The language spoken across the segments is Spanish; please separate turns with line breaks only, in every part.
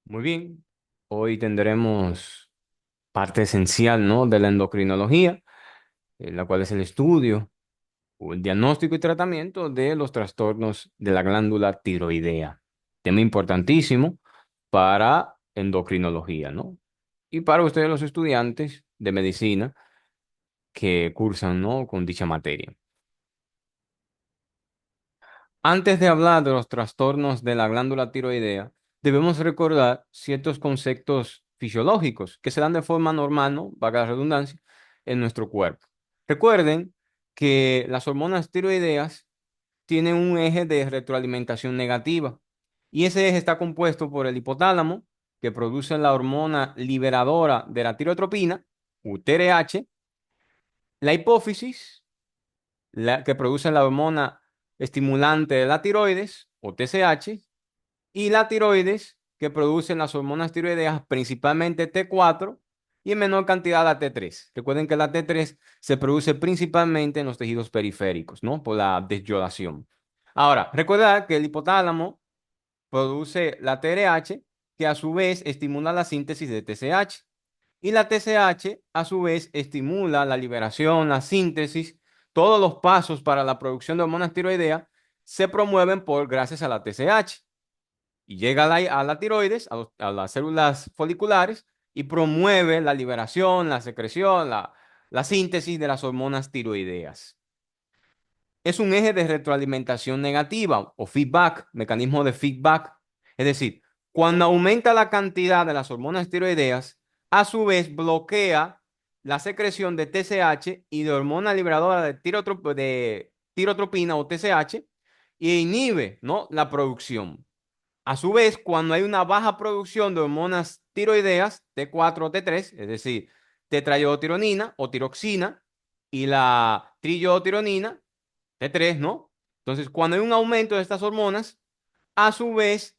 Muy bien, hoy tendremos parte esencial, ¿no?, de la endocrinología, la cual es el estudio o el diagnóstico y tratamiento de los trastornos de la glándula tiroidea. Tema importantísimo para endocrinología, ¿no? Y para ustedes los estudiantes de medicina que cursan, ¿no?, con dicha materia. Antes de hablar de los trastornos de la glándula tiroidea, debemos recordar ciertos conceptos fisiológicos que se dan de forma normal, ¿no?, valga la redundancia, en nuestro cuerpo. Recuerden que las hormonas tiroideas tienen un eje de retroalimentación negativa y ese eje está compuesto por el hipotálamo, que produce la hormona liberadora de la tirotropina, u TRH, la hipófisis, que produce la hormona estimulante de la tiroides, o TSH, y la tiroides, que producen las hormonas tiroideas, principalmente T4 y en menor cantidad la T3. Recuerden que la T3 se produce principalmente en los tejidos periféricos, ¿no?, por la desyodación. Ahora, recuerda que el hipotálamo produce la TRH, que a su vez estimula la síntesis de TSH. Y la TSH, a su vez, estimula la liberación, la síntesis, todos los pasos para la producción de hormonas tiroideas se promueven gracias a la TSH. Y llega a la tiroides, a las células foliculares, y promueve la liberación, la secreción, la síntesis de las hormonas tiroideas. Es un eje de retroalimentación negativa o feedback, mecanismo de feedback. Es decir, cuando aumenta la cantidad de las hormonas tiroideas, a su vez bloquea la secreción de TSH y de hormona liberadora de tirotropina o TSH e inhibe, ¿no?, la producción. A su vez, cuando hay una baja producción de hormonas tiroideas, T4 o T3, es decir, tetraiodtironina o tiroxina y la triiodtironina, T3, ¿no? Entonces, cuando hay un aumento de estas hormonas, a su vez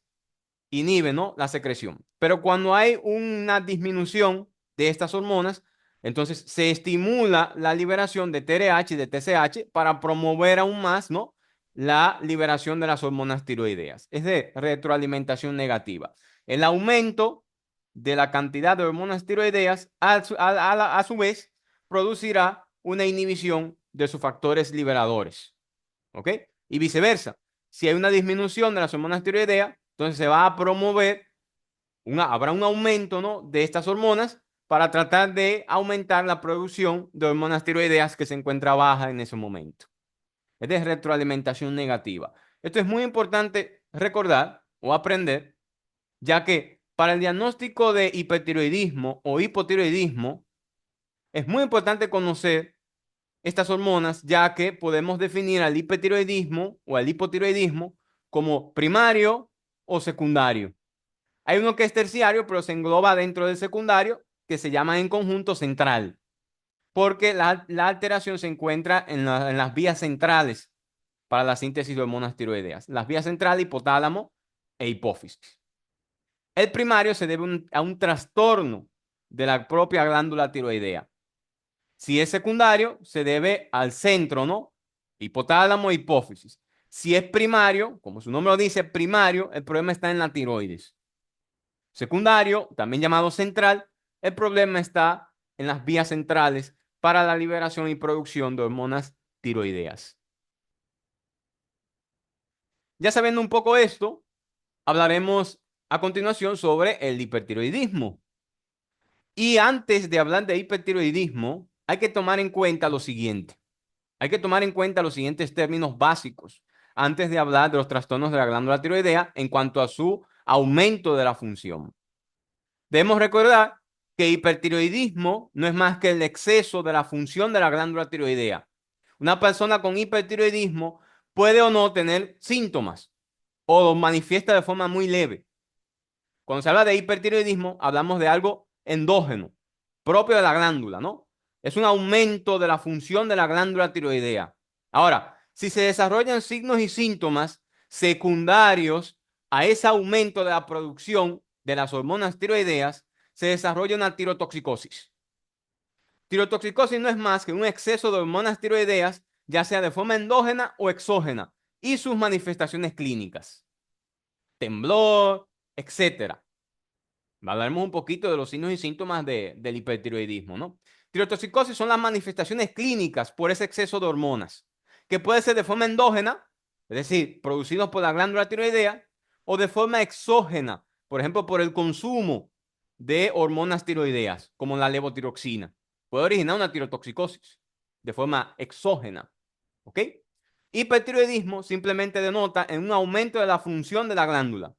inhibe, ¿no?, la secreción. Pero cuando hay una disminución de estas hormonas, entonces se estimula la liberación de TRH y de TSH para promover aún más, ¿no?, la liberación de las hormonas tiroideas. Es de retroalimentación negativa. El aumento de la cantidad de hormonas tiroideas a su vez producirá una inhibición de sus factores liberadores. ¿Ok? Y viceversa. Si hay una disminución de las hormonas tiroideas, entonces se va a promover, habrá un aumento, ¿no?, de estas hormonas para tratar de aumentar la producción de hormonas tiroideas que se encuentra baja en ese momento. Es de retroalimentación negativa. Esto es muy importante recordar o aprender, ya que para el diagnóstico de hipertiroidismo o hipotiroidismo es muy importante conocer estas hormonas, ya que podemos definir al hipertiroidismo o al hipotiroidismo como primario o secundario. Hay uno que es terciario, pero se engloba dentro del secundario, que se llama en conjunto central, porque la alteración se encuentra en las vías centrales para la síntesis de hormonas tiroideas. Las vías centrales, hipotálamo e hipófisis. El primario se debe a un trastorno de la propia glándula tiroidea. Si es secundario, se debe al centro, ¿no? Hipotálamo, hipófisis. Si es primario, como su nombre lo dice, primario, el problema está en la tiroides. Secundario, también llamado central, el problema está en las vías centrales para la liberación y producción de hormonas tiroideas. Ya sabiendo un poco esto, hablaremos a continuación sobre el hipertiroidismo. Y antes de hablar de hipertiroidismo, hay que tomar en cuenta lo siguiente. Hay que tomar en cuenta los siguientes términos básicos antes de hablar de los trastornos de la glándula tiroidea en cuanto a su aumento de la función. Debemos recordar que hipertiroidismo no es más que el exceso de la función de la glándula tiroidea. Una persona con hipertiroidismo puede o no tener síntomas o los manifiesta de forma muy leve. Cuando se habla de hipertiroidismo, hablamos de algo endógeno, propio de la glándula, ¿no? Es un aumento de la función de la glándula tiroidea. Ahora, si se desarrollan signos y síntomas secundarios a ese aumento de la producción de las hormonas tiroideas, se desarrolla una tirotoxicosis. Tirotoxicosis no es más que un exceso de hormonas tiroideas, ya sea de forma endógena o exógena, y sus manifestaciones clínicas, temblor, etcétera. Hablaremos un poquito de los signos y síntomas del hipertiroidismo, ¿no? Tirotoxicosis son las manifestaciones clínicas por ese exceso de hormonas, que puede ser de forma endógena, es decir, producidos por la glándula tiroidea, o de forma exógena, por ejemplo, por el consumo de hormonas tiroideas, como la levotiroxina. Puede originar una tirotoxicosis de forma exógena, ¿ok? Hipertiroidismo simplemente denota en un aumento de la función de la glándula.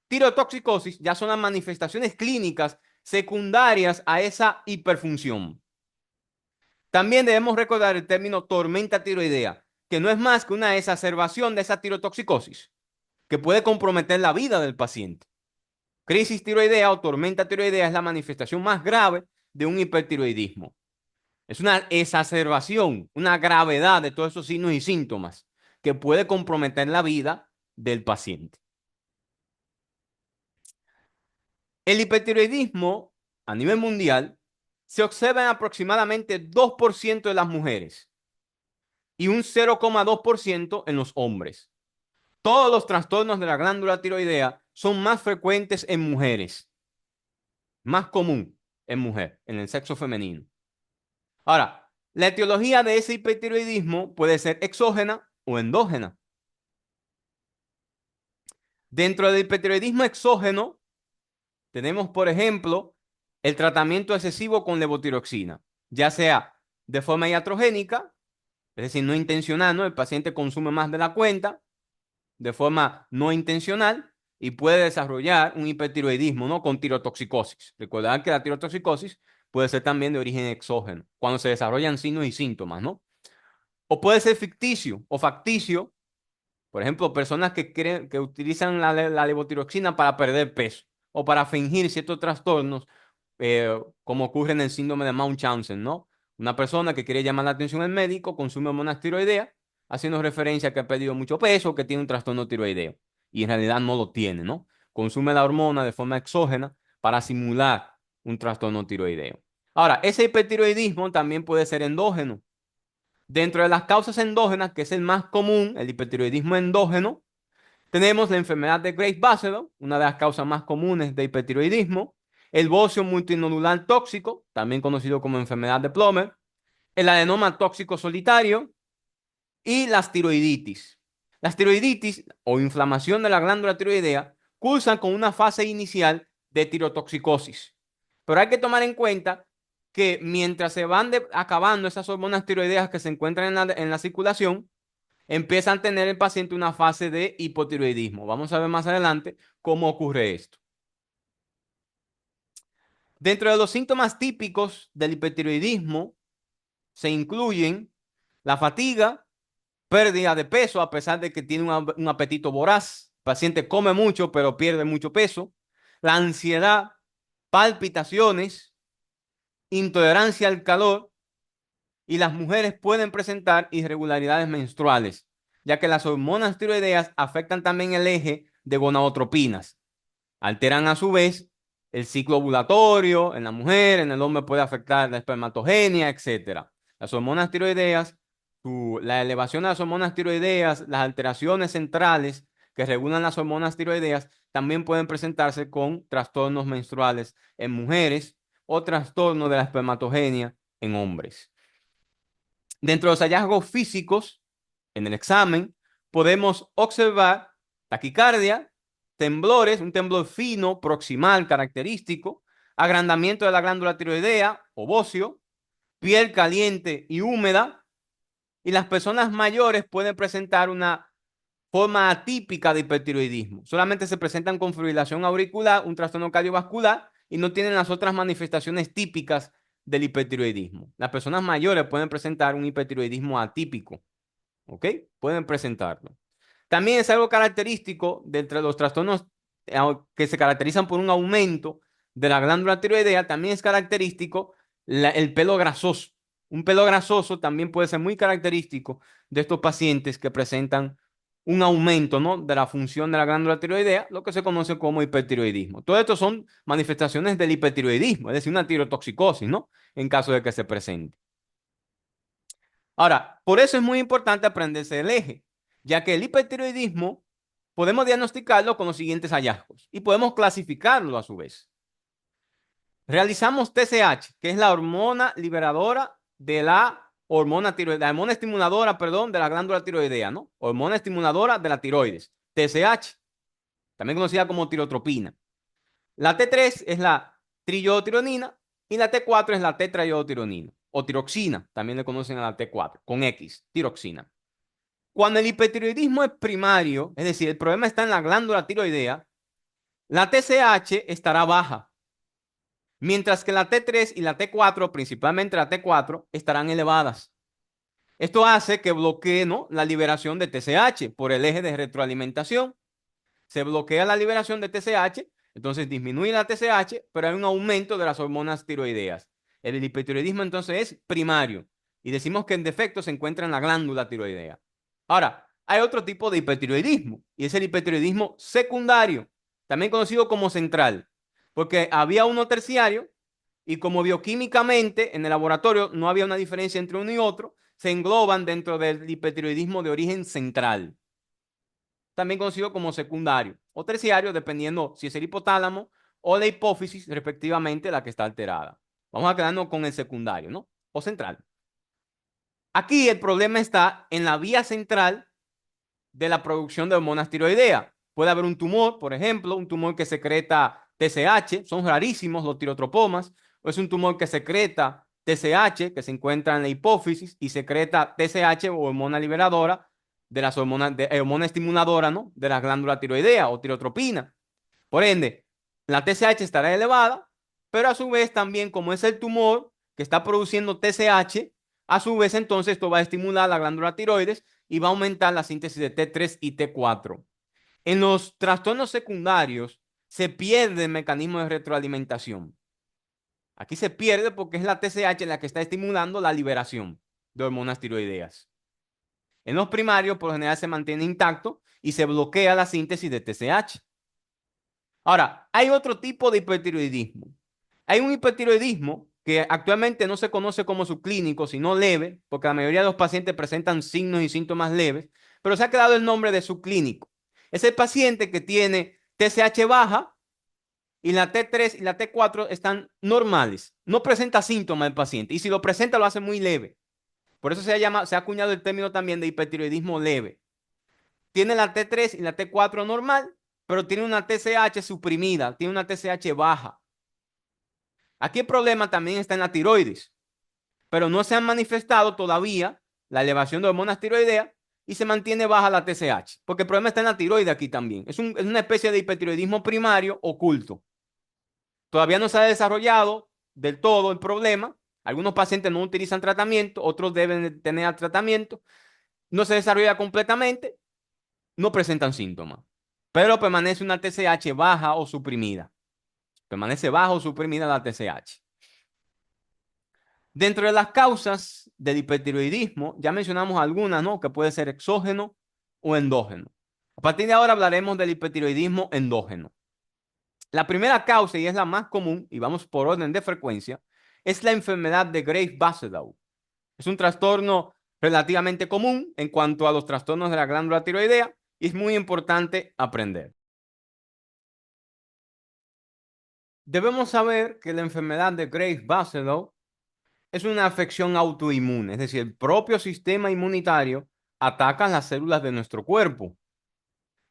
Tirotoxicosis ya son las manifestaciones clínicas secundarias a esa hiperfunción. También debemos recordar el término tormenta tiroidea, que no es más que una exacerbación de esa tirotoxicosis, que puede comprometer la vida del paciente. Crisis tiroidea o tormenta tiroidea es la manifestación más grave de un hipertiroidismo. Es una exacerbación, una gravedad de todos esos signos y síntomas que puede comprometer la vida del paciente. El hipertiroidismo a nivel mundial se observa en aproximadamente 2% de las mujeres y un 0,2% en los hombres. Todos los trastornos de la glándula tiroidea son más frecuentes en mujeres, más común en mujer, en el sexo femenino. Ahora, la etiología de ese hipertiroidismo puede ser exógena o endógena. Dentro del hipertiroidismo exógeno, tenemos, por ejemplo, el tratamiento excesivo con levotiroxina, ya sea de forma iatrogénica, es decir, no intencional, ¿no? El paciente consume más de la cuenta, de forma no intencional, y puede desarrollar un hipertiroidismo, ¿no? Con tirotoxicosis. Recordad que la tirotoxicosis puede ser también de origen exógeno, cuando se desarrollan signos y síntomas, ¿no? O puede ser ficticio o facticio, por ejemplo, personas que utilizan la levotiroxina para perder peso o para fingir ciertos trastornos, como ocurre en el síndrome de Munchausen, ¿no? Una persona que quiere llamar la atención al médico consume hormonas tiroideas, haciendo referencia a que ha perdido mucho peso, que tiene un trastorno tiroideo, y en realidad no lo tiene, ¿no? Consume la hormona de forma exógena para simular un trastorno tiroideo. Ahora, ese hipertiroidismo también puede ser endógeno. Dentro de las causas endógenas, que es el más común, el hipertiroidismo endógeno, tenemos la enfermedad de Graves-Basedow, una de las causas más comunes de hipertiroidismo, el bocio multinodular tóxico, también conocido como enfermedad de Plummer, el adenoma tóxico solitario y las tiroiditis. Las tiroiditis o inflamación de la glándula tiroidea cursan con una fase inicial de tirotoxicosis. Pero hay que tomar en cuenta que mientras se van acabando esas hormonas tiroideas que se encuentran en la circulación, empiezan a tener el paciente una fase de hipotiroidismo. Vamos a ver más adelante cómo ocurre esto. Dentro de los síntomas típicos del hipertiroidismo se incluyen la fatiga, pérdida de peso a pesar de que tiene un apetito voraz. El paciente come mucho pero pierde mucho peso. La ansiedad, palpitaciones, intolerancia al calor, y las mujeres pueden presentar irregularidades menstruales, ya que las hormonas tiroideas afectan también el eje de gonadotropinas. Alteran a su vez el ciclo ovulatorio en la mujer, en el hombre puede afectar la espermatogenia, etcétera. Las hormonas tiroideas, la elevación de las hormonas tiroideas, las alteraciones centrales que regulan las hormonas tiroideas, también pueden presentarse con trastornos menstruales en mujeres o trastorno de la espermatogenia en hombres. Dentro de los hallazgos físicos, en el examen, podemos observar taquicardia, temblores, un temblor fino, proximal, característico, agrandamiento de la glándula tiroidea o bocio, piel caliente y húmeda, y las personas mayores pueden presentar una forma atípica de hipertiroidismo. Solamente se presentan con fibrilación auricular, un trastorno cardiovascular y no tienen las otras manifestaciones típicas del hipertiroidismo. Las personas mayores pueden presentar un hipertiroidismo atípico, ¿ok? Pueden presentarlo. También es algo característico de entre los trastornos que se caracterizan por un aumento de la glándula tiroidea, también es característico el pelo grasoso. Un pelo grasoso también puede ser muy característico de estos pacientes que presentan un aumento, ¿no? De la función de la glándula tiroidea, lo que se conoce como hipertiroidismo. Todo esto son manifestaciones del hipertiroidismo, es decir, una tirotoxicosis, ¿no? En caso de que se presente. Ahora, por eso es muy importante aprenderse el eje, ya que el hipertiroidismo podemos diagnosticarlo con los siguientes hallazgos y podemos clasificarlo a su vez. Realizamos TSH, que es la hormona liberadora de la hormona tiroidea, la hormona estimuladora, perdón, de la glándula tiroidea, ¿no? Hormona estimuladora de la tiroides, TSH, también conocida como tirotropina. La T3 es la triyodtironina y la T4 es la tetrayodtironina o tiroxina, también le conocen a la T4, con X, tiroxina. Cuando el hipertiroidismo es primario, es decir, el problema está en la glándula tiroidea, la TSH estará baja, mientras que la T3 y la T4, principalmente la T4, estarán elevadas. Esto hace que bloquee, ¿no?, la liberación de TSH por el eje de retroalimentación. Se bloquea la liberación de TSH, entonces disminuye la TSH, pero hay un aumento de las hormonas tiroideas. El hipertiroidismo entonces es primario y decimos que en defecto se encuentra en la glándula tiroidea. Ahora, hay otro tipo de hipertiroidismo y es el hipertiroidismo secundario, también conocido como central, porque había uno terciario y como bioquímicamente en el laboratorio no había una diferencia entre uno y otro, se engloban dentro del hipertiroidismo de origen central, también conocido como secundario o terciario, dependiendo si es el hipotálamo o la hipófisis, respectivamente, la que está alterada. Vamos a quedarnos con el secundario, ¿no? O central. Aquí el problema está en la vía central de la producción de hormonas tiroideas. Puede haber un tumor, por ejemplo, un tumor que secreta TSH, son rarísimos los tirotropomas, o es un tumor que secreta TSH, que se encuentra en la hipófisis y secreta TSH o hormona liberadora de las hormonas, hormona estimuladora, ¿no?, de la glándula tiroidea o tirotropina. Por ende, la TSH estará elevada, pero a su vez también como es el tumor que está produciendo TSH, a su vez entonces esto va a estimular la glándula tiroides y va a aumentar la síntesis de T3 y T4. En los trastornos secundarios se pierde el mecanismo de retroalimentación. Aquí se pierde porque es la TSH la que está estimulando la liberación de hormonas tiroideas. En los primarios, por lo general, se mantiene intacto y se bloquea la síntesis de TSH. Ahora, hay otro tipo de hipertiroidismo. Hay un hipertiroidismo que actualmente no se conoce como subclínico, sino leve, porque la mayoría de los pacientes presentan signos y síntomas leves, pero se ha quedado el nombre de subclínico. Es el paciente que tiene TSH baja y la T3 y la T4 están normales. No presenta síntomas el paciente y si lo presenta lo hace muy leve. Por eso se ha acuñado el término también de hipertiroidismo leve. Tiene la T3 y la T4 normal, pero tiene una TSH suprimida, tiene una TSH baja. Aquí el problema también está en la tiroides, pero no se han manifestado todavía la elevación de hormonas tiroideas y se mantiene baja la TSH, porque el problema está en la tiroide aquí también. Es una especie de hipertiroidismo primario oculto. Todavía no se ha desarrollado del todo el problema. Algunos pacientes no utilizan tratamiento, otros deben tener tratamiento. No se desarrolla completamente, no presentan síntomas, pero permanece una TSH baja o suprimida. Permanece baja o suprimida la TSH. Dentro de las causas del hipertiroidismo, ya mencionamos algunas, ¿no?, que puede ser exógeno o endógeno. A partir de ahora hablaremos del hipertiroidismo endógeno. La primera causa, y es la más común, y vamos por orden de frecuencia, es la enfermedad de Graves-Basedow. Es un trastorno relativamente común en cuanto a los trastornos de la glándula tiroidea y es muy importante aprender. Debemos saber que la enfermedad de Graves-Basedow es una afección autoinmune, es decir, el propio sistema inmunitario ataca las células de nuestro cuerpo.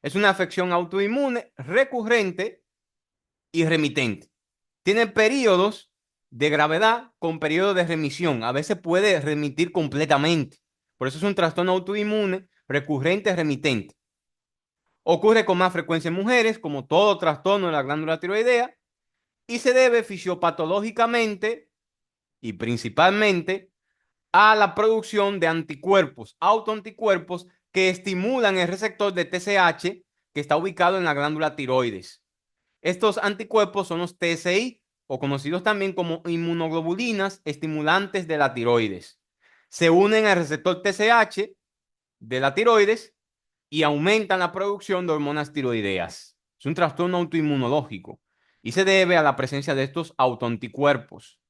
Es una afección autoinmune recurrente y remitente. Tiene periodos de gravedad con periodos de remisión. A veces puede remitir completamente. Por eso es un trastorno autoinmune recurrente remitente. Ocurre con más frecuencia en mujeres, como todo trastorno de la glándula tiroidea, y se debe fisiopatológicamente y principalmente a la producción de anticuerpos, autoanticuerpos que estimulan el receptor de TSH que está ubicado en la glándula tiroides. Estos anticuerpos son los TSI, o conocidos también como inmunoglobulinas estimulantes de la tiroides. Se unen al receptor TSH de la tiroides y aumentan la producción de hormonas tiroideas. Es un trastorno autoinmunológico y se debe a la presencia de estos autoanticuerpos.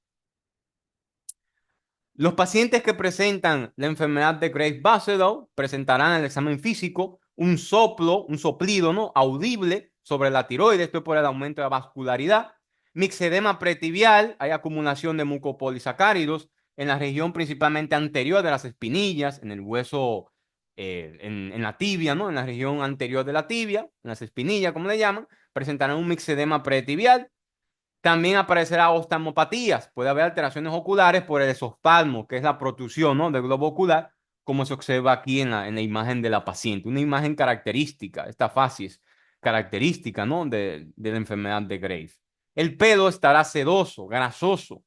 Los pacientes que presentan la enfermedad de Graves-Basedow presentarán en el examen físico un soplo, un soplido, ¿no?, audible sobre la tiroides, esto es por el aumento de la vascularidad. Mixedema pretibial, hay acumulación de mucopolisacáridos en la región principalmente anterior de las espinillas, en el hueso, en la tibia, ¿no? En la región anterior de la tibia, en las espinillas, como le llaman, presentarán un mixedema pretibial. También aparecerá oftalmopatías. Puede haber alteraciones oculares por el esoftalmo, que es la protrusión, ¿no? Del globo ocular, como se observa aquí en la imagen de la paciente. Una imagen característica, esta facies característica, ¿no? De la enfermedad de Graves. El pelo estará sedoso, grasoso.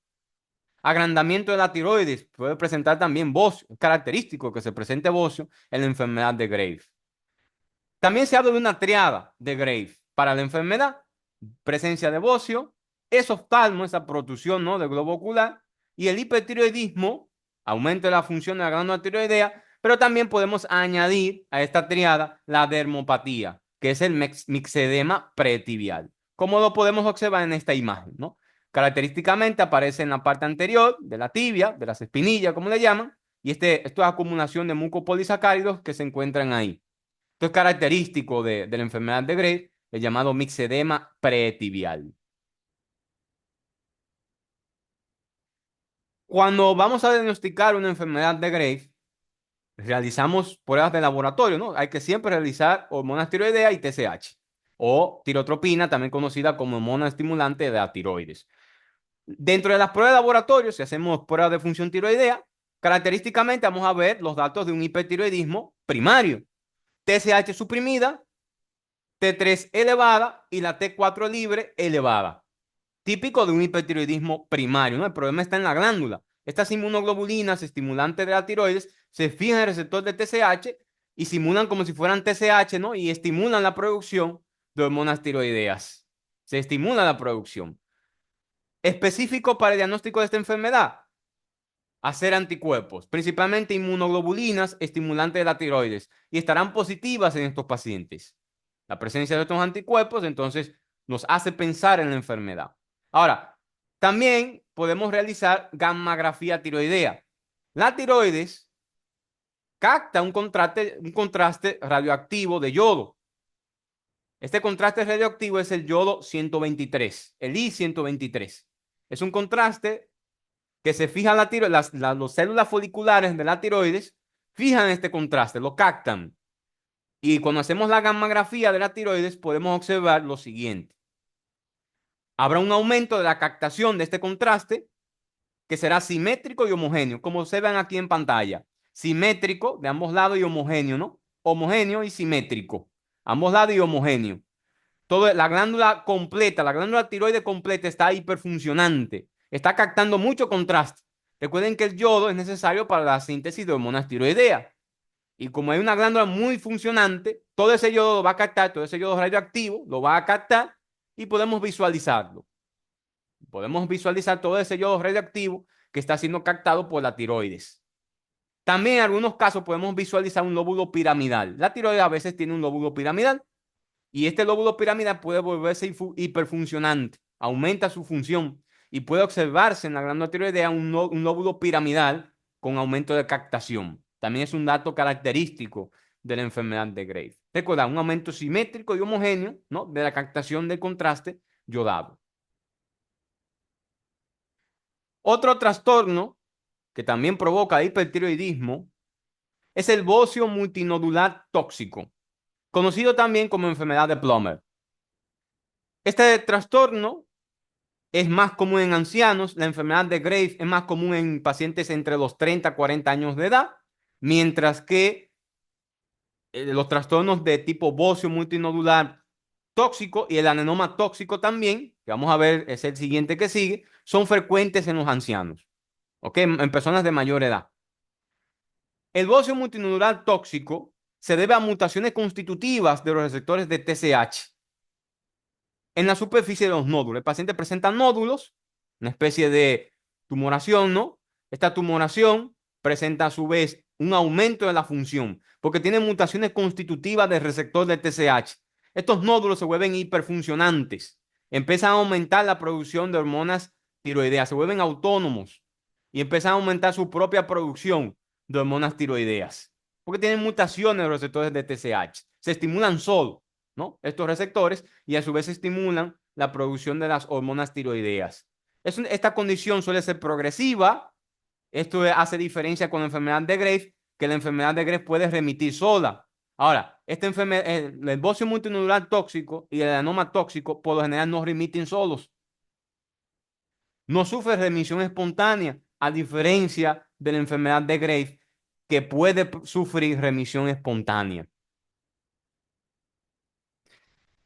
Agrandamiento de la tiroides. Puede presentar también bocio. Es característico que se presente bocio en la enfermedad de Graves. También se habla de una triada de Graves para la enfermedad: presencia de bocio, esoftalmo, esa protrusión, ¿no? Del globo ocular, y el hipertiroidismo, aumento de la función de la glándula tiroidea, pero también podemos añadir a esta triada la dermopatía, que es el mixedema pretibial, como lo podemos observar en esta imagen, ¿no? Característicamente aparece en la parte anterior de la tibia, de las espinillas, como le llaman, y esto es acumulación de mucopolisacáridos que se encuentran ahí. Esto es característico de la enfermedad de Graves, el llamado mixedema pretibial. Cuando vamos a diagnosticar una enfermedad de Graves, realizamos pruebas de laboratorio, ¿no? Hay que siempre realizar hormonas tiroideas y TSH, o tirotropina, también conocida como hormona estimulante de la tiroides. Dentro de las pruebas de laboratorio, si hacemos pruebas de función tiroidea, característicamente vamos a ver los datos de un hipertiroidismo primario: TSH suprimida, T3 elevada y la T4 libre elevada. Típico de un hipertiroidismo primario, ¿no? El problema está en la glándula. Estas inmunoglobulinas estimulantes de la tiroides se fijan en el receptor de TSH y simulan como si fueran TSH, ¿no? Y estimulan la producción de hormonas tiroideas. Se estimula la producción. Específico para el diagnóstico de esta enfermedad: hacer anticuerpos, principalmente inmunoglobulinas estimulantes de la tiroides, y estarán positivas en estos pacientes. La presencia de estos anticuerpos entonces nos hace pensar en la enfermedad. Ahora, también podemos realizar gammagrafía tiroidea. La tiroides capta un contraste radioactivo de yodo. Este contraste radioactivo es el yodo 123, el I-123. Es un contraste que se fijan los células foliculares de la tiroides, fijan este contraste, lo captan. Y cuando hacemos la gammagrafía de la tiroides, podemos observar lo siguiente: habrá un aumento de la captación de este contraste, que será simétrico y homogéneo, como se ven aquí en pantalla. Simétrico de ambos lados y homogéneo, ¿no? Homogéneo y simétrico. Ambos lados y homogéneo. La glándula completa, la glándula tiroide completa está hiperfuncionante. Está captando mucho contraste. Recuerden que el yodo es necesario para la síntesis de hormonas tiroideas. Y como hay una glándula muy funcionante, todo ese yodo lo va a captar, todo ese yodo radioactivo lo va a captar, y podemos visualizarlo. Podemos visualizar todo ese yodo radioactivo que está siendo captado por la tiroides. También en algunos casos podemos visualizar un lóbulo piramidal. La tiroides a veces tiene un lóbulo piramidal, y este lóbulo piramidal puede volverse hiperfuncionante, aumenta su función, y puede observarse en la glándula tiroidea un lóbulo piramidal con aumento de captación. También es un dato característico de la enfermedad de Graves. Recuerda, un aumento simétrico y homogéneo, ¿no?, de la captación del contraste yodado. Otro trastorno que también provoca hipertiroidismo es el bocio multinodular tóxico, conocido también como enfermedad de Plummer. Este trastorno es más común en ancianos. La enfermedad de Graves es más común en pacientes entre los 30 a 40 años de edad, mientras que los trastornos de tipo bocio multinodular tóxico y el adenoma tóxico también, que vamos a ver, es el siguiente que sigue, son frecuentes en los ancianos, ¿ok? En personas de mayor edad. El bocio multinodular tóxico se debe a mutaciones constitutivas de los receptores de TSH en la superficie de los nódulos. El paciente presenta nódulos, una especie de tumoración, ¿no? Esta tumoración presenta a su vez un aumento de la función, porque tiene mutaciones constitutivas del receptor de TSH. Estos nódulos se vuelven hiperfuncionantes, empiezan a aumentar la producción de hormonas tiroideas, se vuelven autónomos y empiezan a aumentar su propia producción de hormonas tiroideas, porque tienen mutaciones en los receptores de TSH, se estimulan solos. ¿no? Estos receptores y a su vez estimulan la producción de las hormonas tiroideas. Esta condición suele ser progresiva. Esto hace diferencia con la enfermedad de Graves, que la enfermedad de Graves puede remitir sola. Ahora, esta enfermedad, el bocio multinodular tóxico y el adenoma tóxico por lo general no remiten solos. No sufre remisión espontánea, a diferencia de la enfermedad de Graves, que puede sufrir remisión espontánea.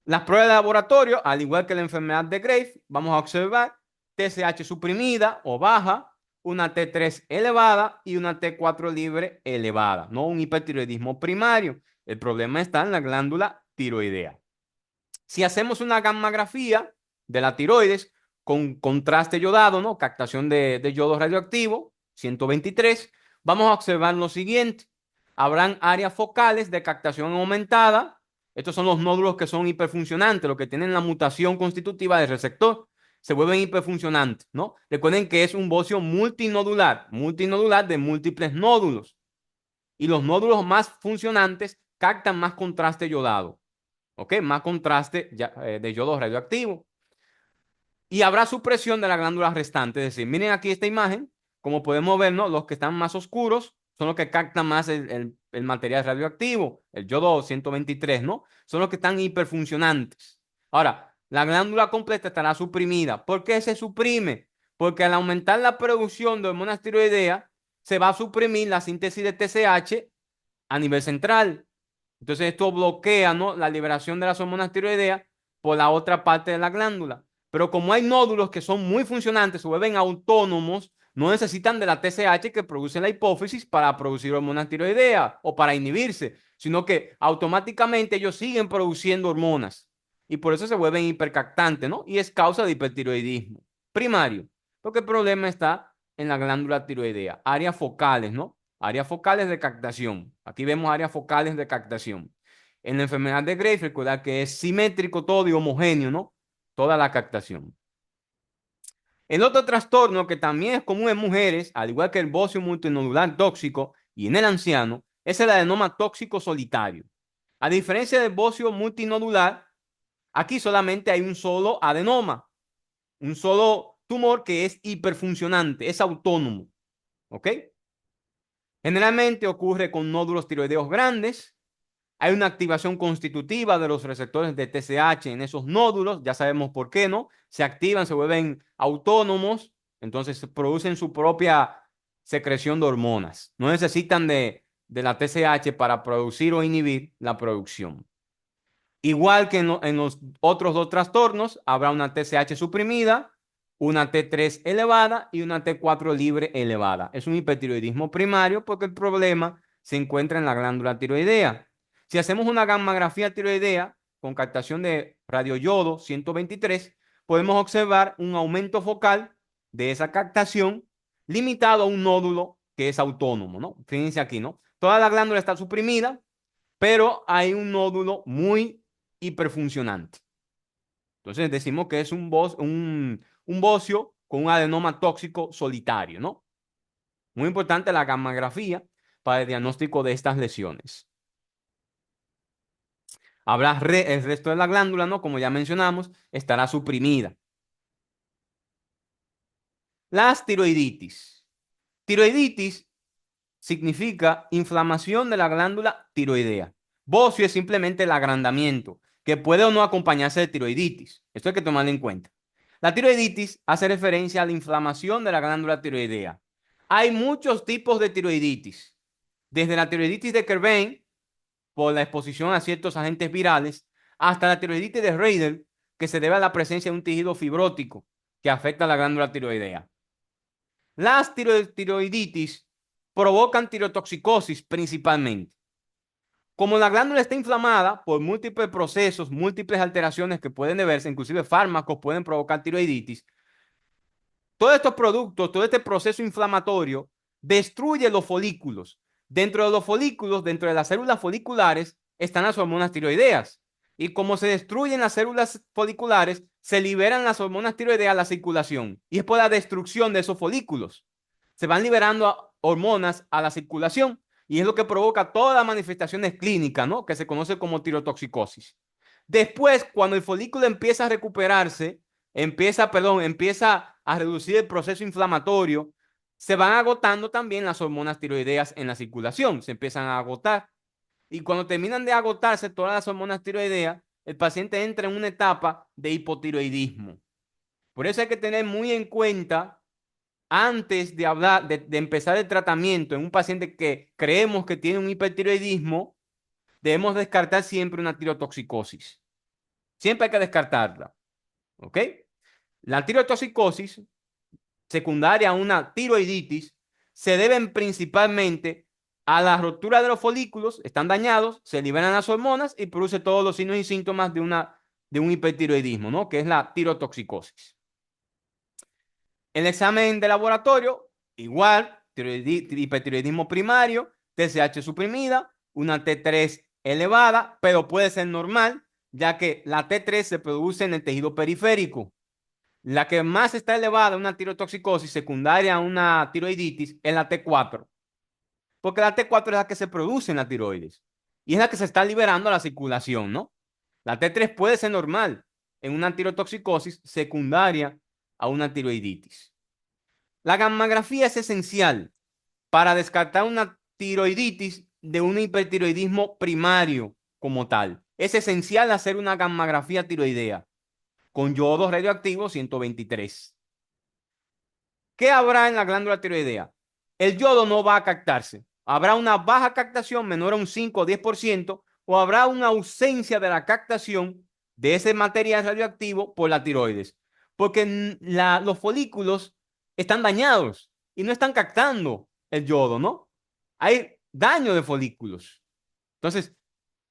Las pruebas de laboratorio, al igual que la enfermedad de Graves, vamos a observar TSH suprimida o baja, una T3 elevada y una T4 libre elevada, no un hipertiroidismo primario. El problema está en la glándula tiroidea. Si hacemos una gammagrafía de la tiroides con contraste yodado, ¿no? Captación de yodo radioactivo, 123, vamos a observar lo siguiente. Habrán áreas focales de captación aumentada. Estos son los nódulos que son hiperfuncionantes, los que tienen la mutación constitutiva del receptor. Se vuelven hiperfuncionantes, ¿no? Recuerden que es un bocio multinodular, multinodular de múltiples nódulos. Y los nódulos más funcionantes captan más contraste yodado. ¿Ok? Más contraste de yodo radioactivo. Y habrá supresión de la glándula restante. Es decir, miren aquí esta imagen, como podemos ver, ¿no? Los que están más oscuros son los que captan más el material radioactivo, el yodo 123, ¿no? Son los que están hiperfuncionantes. Ahora, la glándula completa estará suprimida. ¿Por qué se suprime? Porque al aumentar la producción de hormonas tiroideas, se va a suprimir la síntesis de TSH a nivel central. Entonces esto bloquea, ¿no?, la liberación de las hormonas tiroideas por la otra parte de la glándula. Pero como hay nódulos que son muy funcionantes, se vuelven autónomos, no necesitan de la TSH que produce la hipófisis para producir hormonas tiroideas o para inhibirse, sino que automáticamente ellos siguen produciendo hormonas y por eso se vuelven hipercaptantes, ¿no? Y es causa de hipertiroidismo primario, porque el problema está en la glándula tiroidea, áreas focales, ¿no? Áreas focales de captación. Aquí vemos áreas focales de captación. En la enfermedad de Graves, recuerda que es simétrico todo y homogéneo, ¿no? Toda la captación. El otro trastorno que también es común en mujeres, al igual que el bocio multinodular tóxico y en el anciano, es el adenoma tóxico solitario. A diferencia del bocio multinodular, aquí solamente hay un solo adenoma, un solo tumor que es hiperfuncionante, es autónomo. ¿Ok? Generalmente ocurre con nódulos tiroideos grandes. Hay una activación constitutiva de los receptores de TSH en esos nódulos. Ya sabemos por qué, ¿no? Se activan, se vuelven autónomos, entonces producen su propia secreción de hormonas. No necesitan de la TSH para producir o inhibir la producción. Igual que en los otros dos trastornos, habrá una TSH suprimida, una T3 elevada y una T4 libre elevada. Es un hipertiroidismo primario porque el problema se encuentra en la glándula tiroidea. Si hacemos una gammagrafía tiroidea con captación de radioyodo 123, podemos observar un aumento focal de esa captación limitado a un nódulo que es autónomo, ¿no? Fíjense aquí, ¿no? Toda la glándula está suprimida, pero hay un nódulo muy hiperfuncionante. Entonces decimos que es un bocio con un adenoma tóxico solitario, ¿no? Muy importante la gammagrafía para el diagnóstico de estas lesiones. Habrá el resto de la glándula, ¿no? Como ya mencionamos, estará suprimida. Las tiroiditis. Tiroiditis significa inflamación de la glándula tiroidea. Bocio es simplemente el agrandamiento, que puede o no acompañarse de tiroiditis. Esto hay que tomarlo en cuenta. La tiroiditis hace referencia a la inflamación de la glándula tiroidea. Hay muchos tipos de tiroiditis, desde la tiroiditis de Kerbein, por la exposición a ciertos agentes virales, hasta la tiroiditis de Reidel, que se debe a la presencia de un tejido fibrótico que afecta a la glándula tiroidea. Las tiroiditis provocan tirotoxicosis principalmente. Como la glándula está inflamada por múltiples procesos, múltiples alteraciones que pueden deberse, inclusive fármacos pueden provocar tiroiditis, todos estos productos, todo este proceso inflamatorio destruye los folículos. Dentro de los folículos, dentro de las células foliculares, están las hormonas tiroideas. Y como se destruyen las células foliculares, se liberan las hormonas tiroideas a la circulación. Y es por la destrucción de esos folículos. Se van liberando hormonas a la circulación. Y es lo que provoca todas las manifestaciones clínicas, ¿no? Que se conoce como tirotoxicosis. Después, cuando el folículo empieza a recuperarse, empieza a reducir el proceso inflamatorio, se van agotando también las hormonas tiroideas en la circulación, se empiezan a agotar. Y cuando terminan de agotarse todas las hormonas tiroideas, el paciente entra en una etapa de hipotiroidismo. Por eso hay que tener muy en cuenta, antes de hablar, de empezar el tratamiento en un paciente que creemos que tiene un hipertiroidismo, debemos descartar siempre una tirotoxicosis. Siempre hay que descartarla. ¿Ok? La tirotoxicosis secundaria a una tiroiditis se deben principalmente a la rotura de los folículos, están dañados, se liberan las hormonas y produce todos los signos y síntomas de un hipertiroidismo, ¿no? Que es la tirotoxicosis. El examen de laboratorio, igual, hipertiroidismo primario, TSH suprimida, una T3 elevada, pero puede ser normal, ya que la T3 se produce en el tejido periférico. La que más está elevada, una tirotoxicosis secundaria a una tiroiditis, es la T4, porque la T4 es la que se produce en la tiroides y es la que se está liberando a la circulación, ¿no? La T3 puede ser normal en una tirotoxicosis secundaria a una tiroiditis. La gammagrafía es esencial para descartar una tiroiditis de un hipertiroidismo primario como tal. Es esencial hacer una gammagrafía tiroidea con yodo radioactivo 123. ¿Qué habrá en la glándula tiroidea? El yodo no va a captarse. Habrá una baja captación menor a un 5 o 10%, o habrá una ausencia de la captación de ese material radioactivo por la tiroides. Porque los folículos están dañados y no están captando el yodo, ¿no? Hay daño de folículos. Entonces,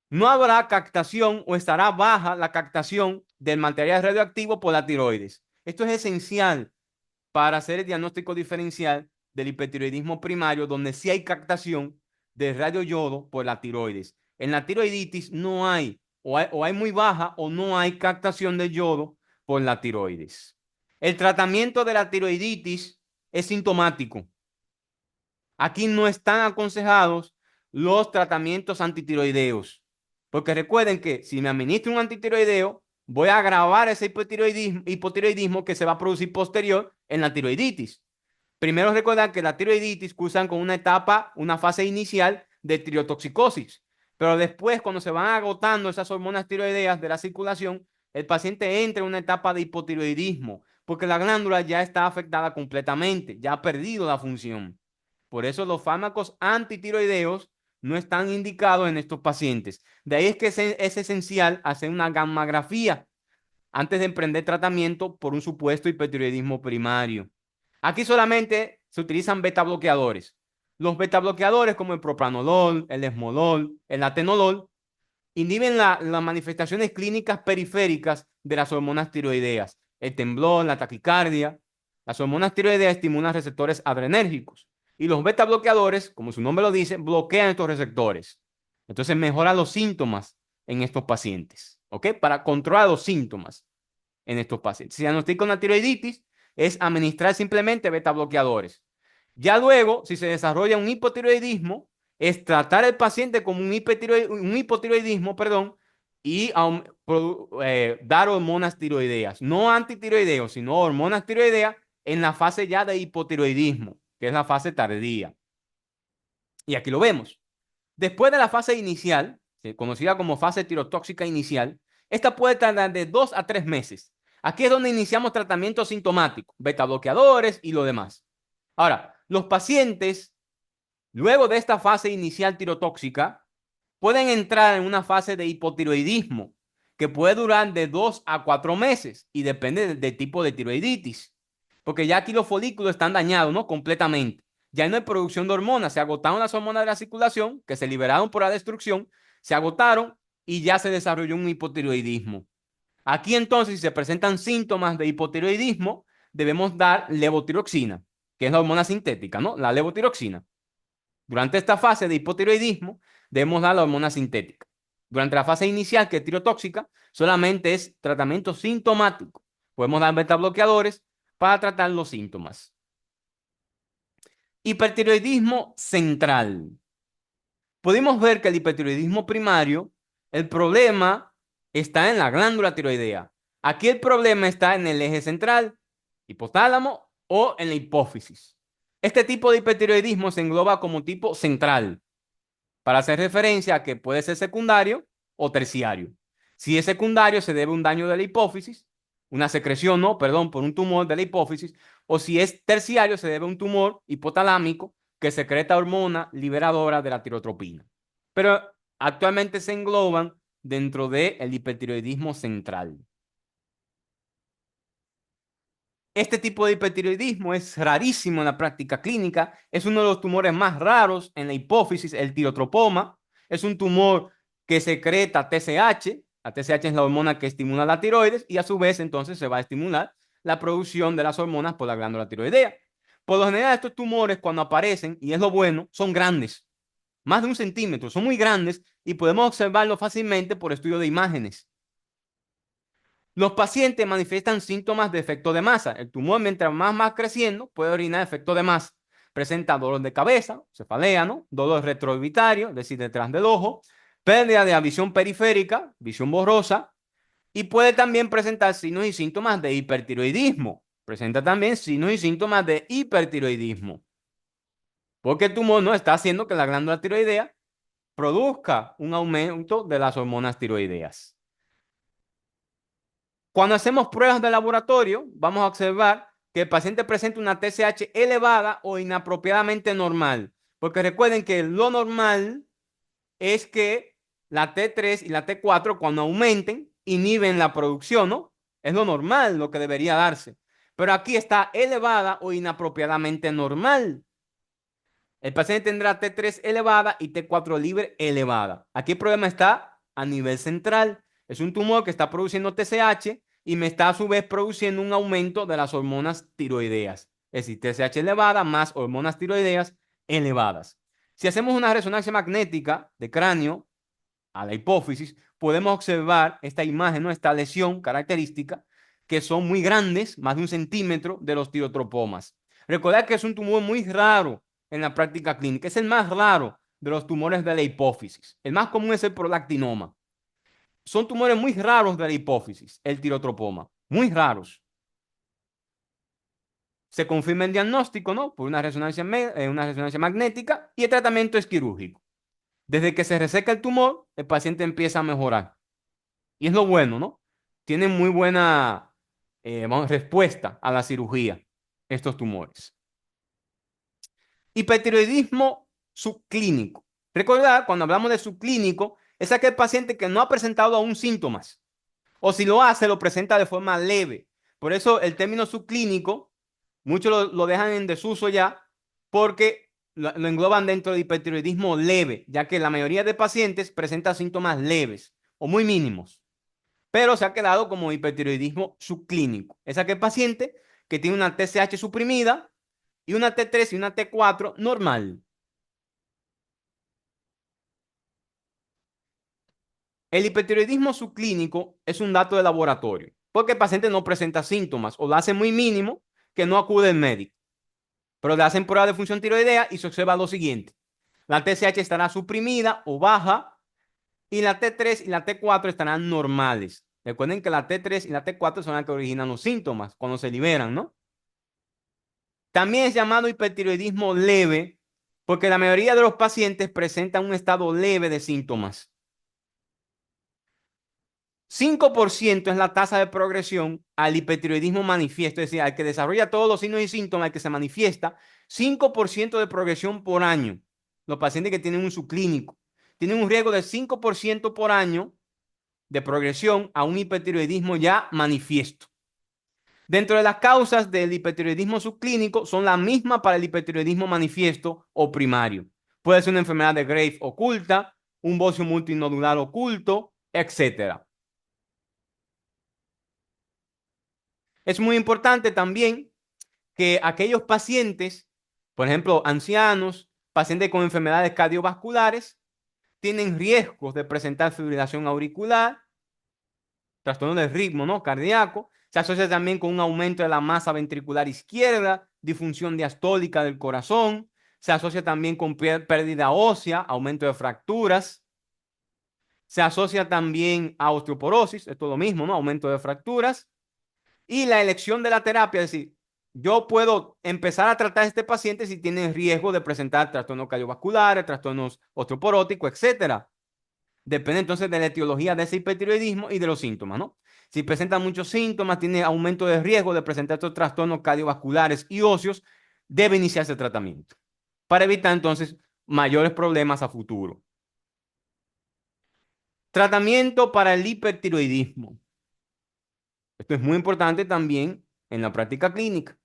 no habrá captación o estará baja la captación del material radioactivo por la tiroides. Esto es esencial para hacer el diagnóstico diferencial del hipertiroidismo primario, donde sí hay captación de radioyodo por la tiroides. En la tiroiditis no hay, o hay muy baja o no hay captación de yodo por la tiroides. El tratamiento de la tiroiditis es sintomático. Aquí no están aconsejados los tratamientos antitiroideos, porque recuerden que si me administro un antitiroideo, voy a agravar ese hipotiroidismo que se va a producir posterior en la tiroiditis. Primero recordar que la tiroiditis cursan con una etapa, una fase inicial de tirotoxicosis, pero después, cuando se van agotando esas hormonas tiroideas de la circulación, el paciente entra en una etapa de hipotiroidismo, porque la glándula ya está afectada completamente, ya ha perdido la función. Por eso los fármacos antitiroideos no están indicados en estos pacientes. De ahí es que es esencial hacer una gammagrafía antes de emprender tratamiento por un supuesto hipertiroidismo primario. Aquí solamente se utilizan beta bloqueadores. Los beta bloqueadores como el propranolol, el esmolol, el atenolol, inhiben las manifestaciones clínicas periféricas de las hormonas tiroideas, el temblor, la taquicardia. Las hormonas tiroideas estimulan receptores adrenérgicos y los beta bloqueadores, como su nombre lo dice, bloquean estos receptores. Entonces mejora los síntomas en estos pacientes, ¿ok? Para controlar los síntomas en estos pacientes. Si diagnostica una tiroiditis, es administrar simplemente beta bloqueadores. Ya luego, si se desarrolla un hipotiroidismo, es tratar al paciente como un hipotiroidismo, perdón, y dar hormonas tiroideas, no antitiroideos, sino hormonas tiroideas en la fase ya de hipotiroidismo, que es la fase tardía. Y aquí lo vemos. Después de la fase inicial, conocida como fase tirotóxica inicial, esta puede tardar de 2 a 3 meses. Aquí es donde iniciamos tratamiento sintomático, beta bloqueadores y lo demás. Ahora, los pacientes, luego de esta fase inicial tirotóxica, pueden entrar en una fase de hipotiroidismo que puede durar de 2 a 4 meses y depende del tipo de tiroiditis. Porque ya aquí los folículos están dañados, ¿no? Completamente. Ya no hay producción de hormonas, se agotaron las hormonas de la circulación que se liberaron por la destrucción, se agotaron y ya se desarrolló un hipotiroidismo. Aquí entonces, si se presentan síntomas de hipotiroidismo, debemos dar levotiroxina, que es la hormona sintética, ¿no? La levotiroxina. Durante esta fase de hipotiroidismo, debemos dar la hormona sintética. Durante la fase inicial, que es tirotóxica, solamente es tratamiento sintomático. Podemos dar beta bloqueadores para tratar los síntomas. Hipertiroidismo central. Pudimos ver que el hipertiroidismo primario, el problema está en la glándula tiroidea. Aquí el problema está en el eje central, hipotálamo o en la hipófisis. Este tipo de hipertiroidismo se engloba como tipo central, para hacer referencia a que puede ser secundario o terciario. Si es secundario, se debe a un daño de la hipófisis, una secreción, no, perdón, por un tumor de la hipófisis, o si es terciario, se debe a un tumor hipotalámico que secreta hormona liberadora de la tirotropina. Pero actualmente se engloban dentro del hipertiroidismo central. Este tipo de hipertiroidismo es rarísimo en la práctica clínica, es uno de los tumores más raros en la hipófisis, el tirotropoma. Es un tumor que secreta TSH. La TSH es la hormona que estimula la tiroides y a su vez entonces se va a estimular la producción de las hormonas por la glándula tiroidea. Por lo general estos tumores cuando aparecen, y es lo bueno, son grandes, más de 1 centímetro, son muy grandes y podemos observarlo fácilmente por estudio de imágenes. Los pacientes manifiestan síntomas de efecto de masa. El tumor, mientras más creciendo, puede orinar efecto de masa. Presenta dolor de cabeza, cefalea, ¿no? Dolor retroorbitario, es decir, detrás del ojo, pérdida de la visión periférica, visión borrosa, y puede también presentar signos y síntomas de hipertiroidismo. Presenta también signos y síntomas de hipertiroidismo, porque el tumor no está haciendo que la glándula tiroidea produzca un aumento de las hormonas tiroideas. Cuando hacemos pruebas de laboratorio, vamos a observar que el paciente presenta una TSH elevada o inapropiadamente normal. Porque recuerden que lo normal es que la T3 y la T4 cuando aumenten inhiben la producción, ¿no? Es lo normal, lo que debería darse. Pero aquí está elevada o inapropiadamente normal. El paciente tendrá T3 elevada y T4 libre elevada. Aquí el problema está a nivel central. Es un tumor que está produciendo TSH y me está a su vez produciendo un aumento de las hormonas tiroideas. Es decir, TSH elevada más hormonas tiroideas elevadas. Si hacemos una resonancia magnética de cráneo a la hipófisis, podemos observar esta imagen, ¿no? Esta lesión característica, que son muy grandes, más de 1 centímetro de los tirotropomas. Recordad que es un tumor muy raro en la práctica clínica, es el más raro de los tumores de la hipófisis. El más común es el prolactinoma. Son tumores muy raros de la hipófisis, el tirotropoma, muy raros. Se confirma el diagnóstico, ¿no? Por una resonancia magnética y el tratamiento es quirúrgico. Desde que se reseca el tumor, el paciente empieza a mejorar. Y es lo bueno, ¿no? Tienen muy buena respuesta a la cirugía, estos tumores. Hipertiroidismo subclínico. Recordad, cuando hablamos de subclínico, es aquel paciente que no ha presentado aún síntomas. O si lo hace, lo presenta de forma leve. Por eso el término subclínico, muchos lo dejan en desuso ya, porque lo engloban dentro de hipertiroidismo leve, ya que la mayoría de pacientes presenta síntomas leves o muy mínimos, pero se ha quedado como hipertiroidismo subclínico. Es aquel paciente que tiene una TSH suprimida y una T3 y una T4 normal. El hipertiroidismo subclínico es un dato de laboratorio, porque el paciente no presenta síntomas o lo hace muy mínimo que no acude al médico, pero le hacen prueba de función tiroidea y se observa lo siguiente. La TSH estará suprimida o baja y la T3 y la T4 estarán normales. Recuerden que la T3 y la T4 son las que originan los síntomas cuando se liberan, ¿no? También es llamado hipertiroidismo leve porque la mayoría de los pacientes presentan un estado leve de síntomas. 5% es la tasa de progresión al hipertiroidismo manifiesto, es decir, al que desarrolla todos los signos y síntomas, al que se manifiesta, 5% de progresión por año. Los pacientes que tienen un subclínico tienen un riesgo de 5% por año de progresión a un hipertiroidismo ya manifiesto. Dentro de las causas del hipertiroidismo subclínico son las mismas para el hipertiroidismo manifiesto o primario. Puede ser una enfermedad de Graves oculta, un bocio multinodular oculto, etcétera. Es muy importante también que aquellos pacientes, por ejemplo, ancianos, pacientes con enfermedades cardiovasculares, tienen riesgos de presentar fibrilación auricular, trastorno del ritmo, ¿no? Cardíaco. Se asocia también con un aumento de la masa ventricular izquierda, disfunción diastólica del corazón. Se asocia también con pérdida ósea, aumento de fracturas. Se asocia también a osteoporosis, esto es lo mismo, ¿no? Aumento de fracturas. Y la elección de la terapia, es decir, yo puedo empezar a tratar a este paciente si tiene riesgo de presentar trastornos cardiovasculares, trastornos osteoporóticos, etcétera. Depende entonces de la etiología de ese hipertiroidismo y de los síntomas, ¿no? Si presenta muchos síntomas, tiene aumento de riesgo de presentar estos trastornos cardiovasculares y óseos, debe iniciarse el tratamiento para evitar entonces mayores problemas a futuro. Tratamiento para el hipertiroidismo. Esto es muy importante también en la práctica clínica.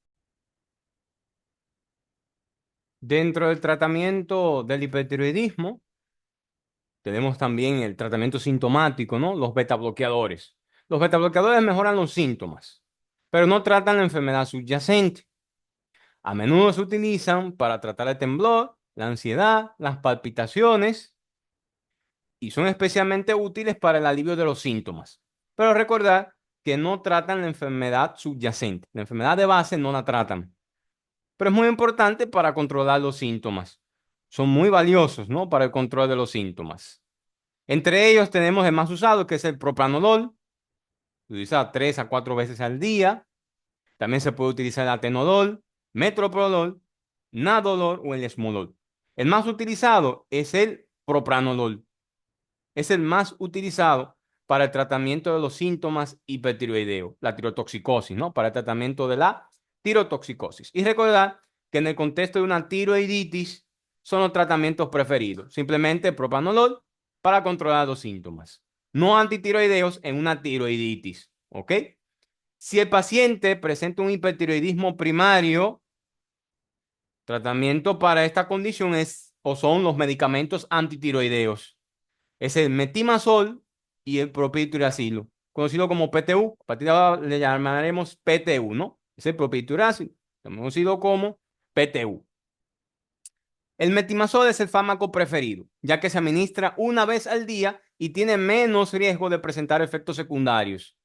Dentro del tratamiento del hipertiroidismo, tenemos también el tratamiento sintomático, ¿no? Los betabloqueadores. Los betabloqueadores mejoran los síntomas, pero no tratan la enfermedad subyacente. A menudo se utilizan para tratar el temblor, la ansiedad, las palpitaciones y son especialmente útiles para el alivio de los síntomas. Pero recordar que no tratan la enfermedad subyacente. La enfermedad de base no la tratan, pero es muy importante para controlar los síntomas. Son muy valiosos, ¿no? Para el control de los síntomas. Entre ellos tenemos el más usado, que es el propranolol, se utiliza 3 a 4 veces al día. También se puede utilizar el atenolol, metoprolol, nadolol o el esmolol. El más utilizado es el propranolol. Es el más utilizado para el tratamiento de los síntomas hipertiroideos, la tirotoxicosis, ¿no? Para el tratamiento de la tirotoxicosis. Y recordar que en el contexto de una tiroiditis son los tratamientos preferidos. Simplemente propranolol para controlar los síntomas. No antitiroideos en una tiroiditis, ¿ok? Si el paciente presenta un hipertiroidismo primario, tratamiento para esta condición es o son los medicamentos antitiroideos. Es el metimazol y el propiltiuracilo, conocido como PTU. A partir de ahora le llamaremos PTU, ¿no? Es el propiltiuracilo, también conocido como PTU. El metimazol es el fármaco preferido, ya que se administra una vez al día y tiene menos riesgo de presentar efectos secundarios.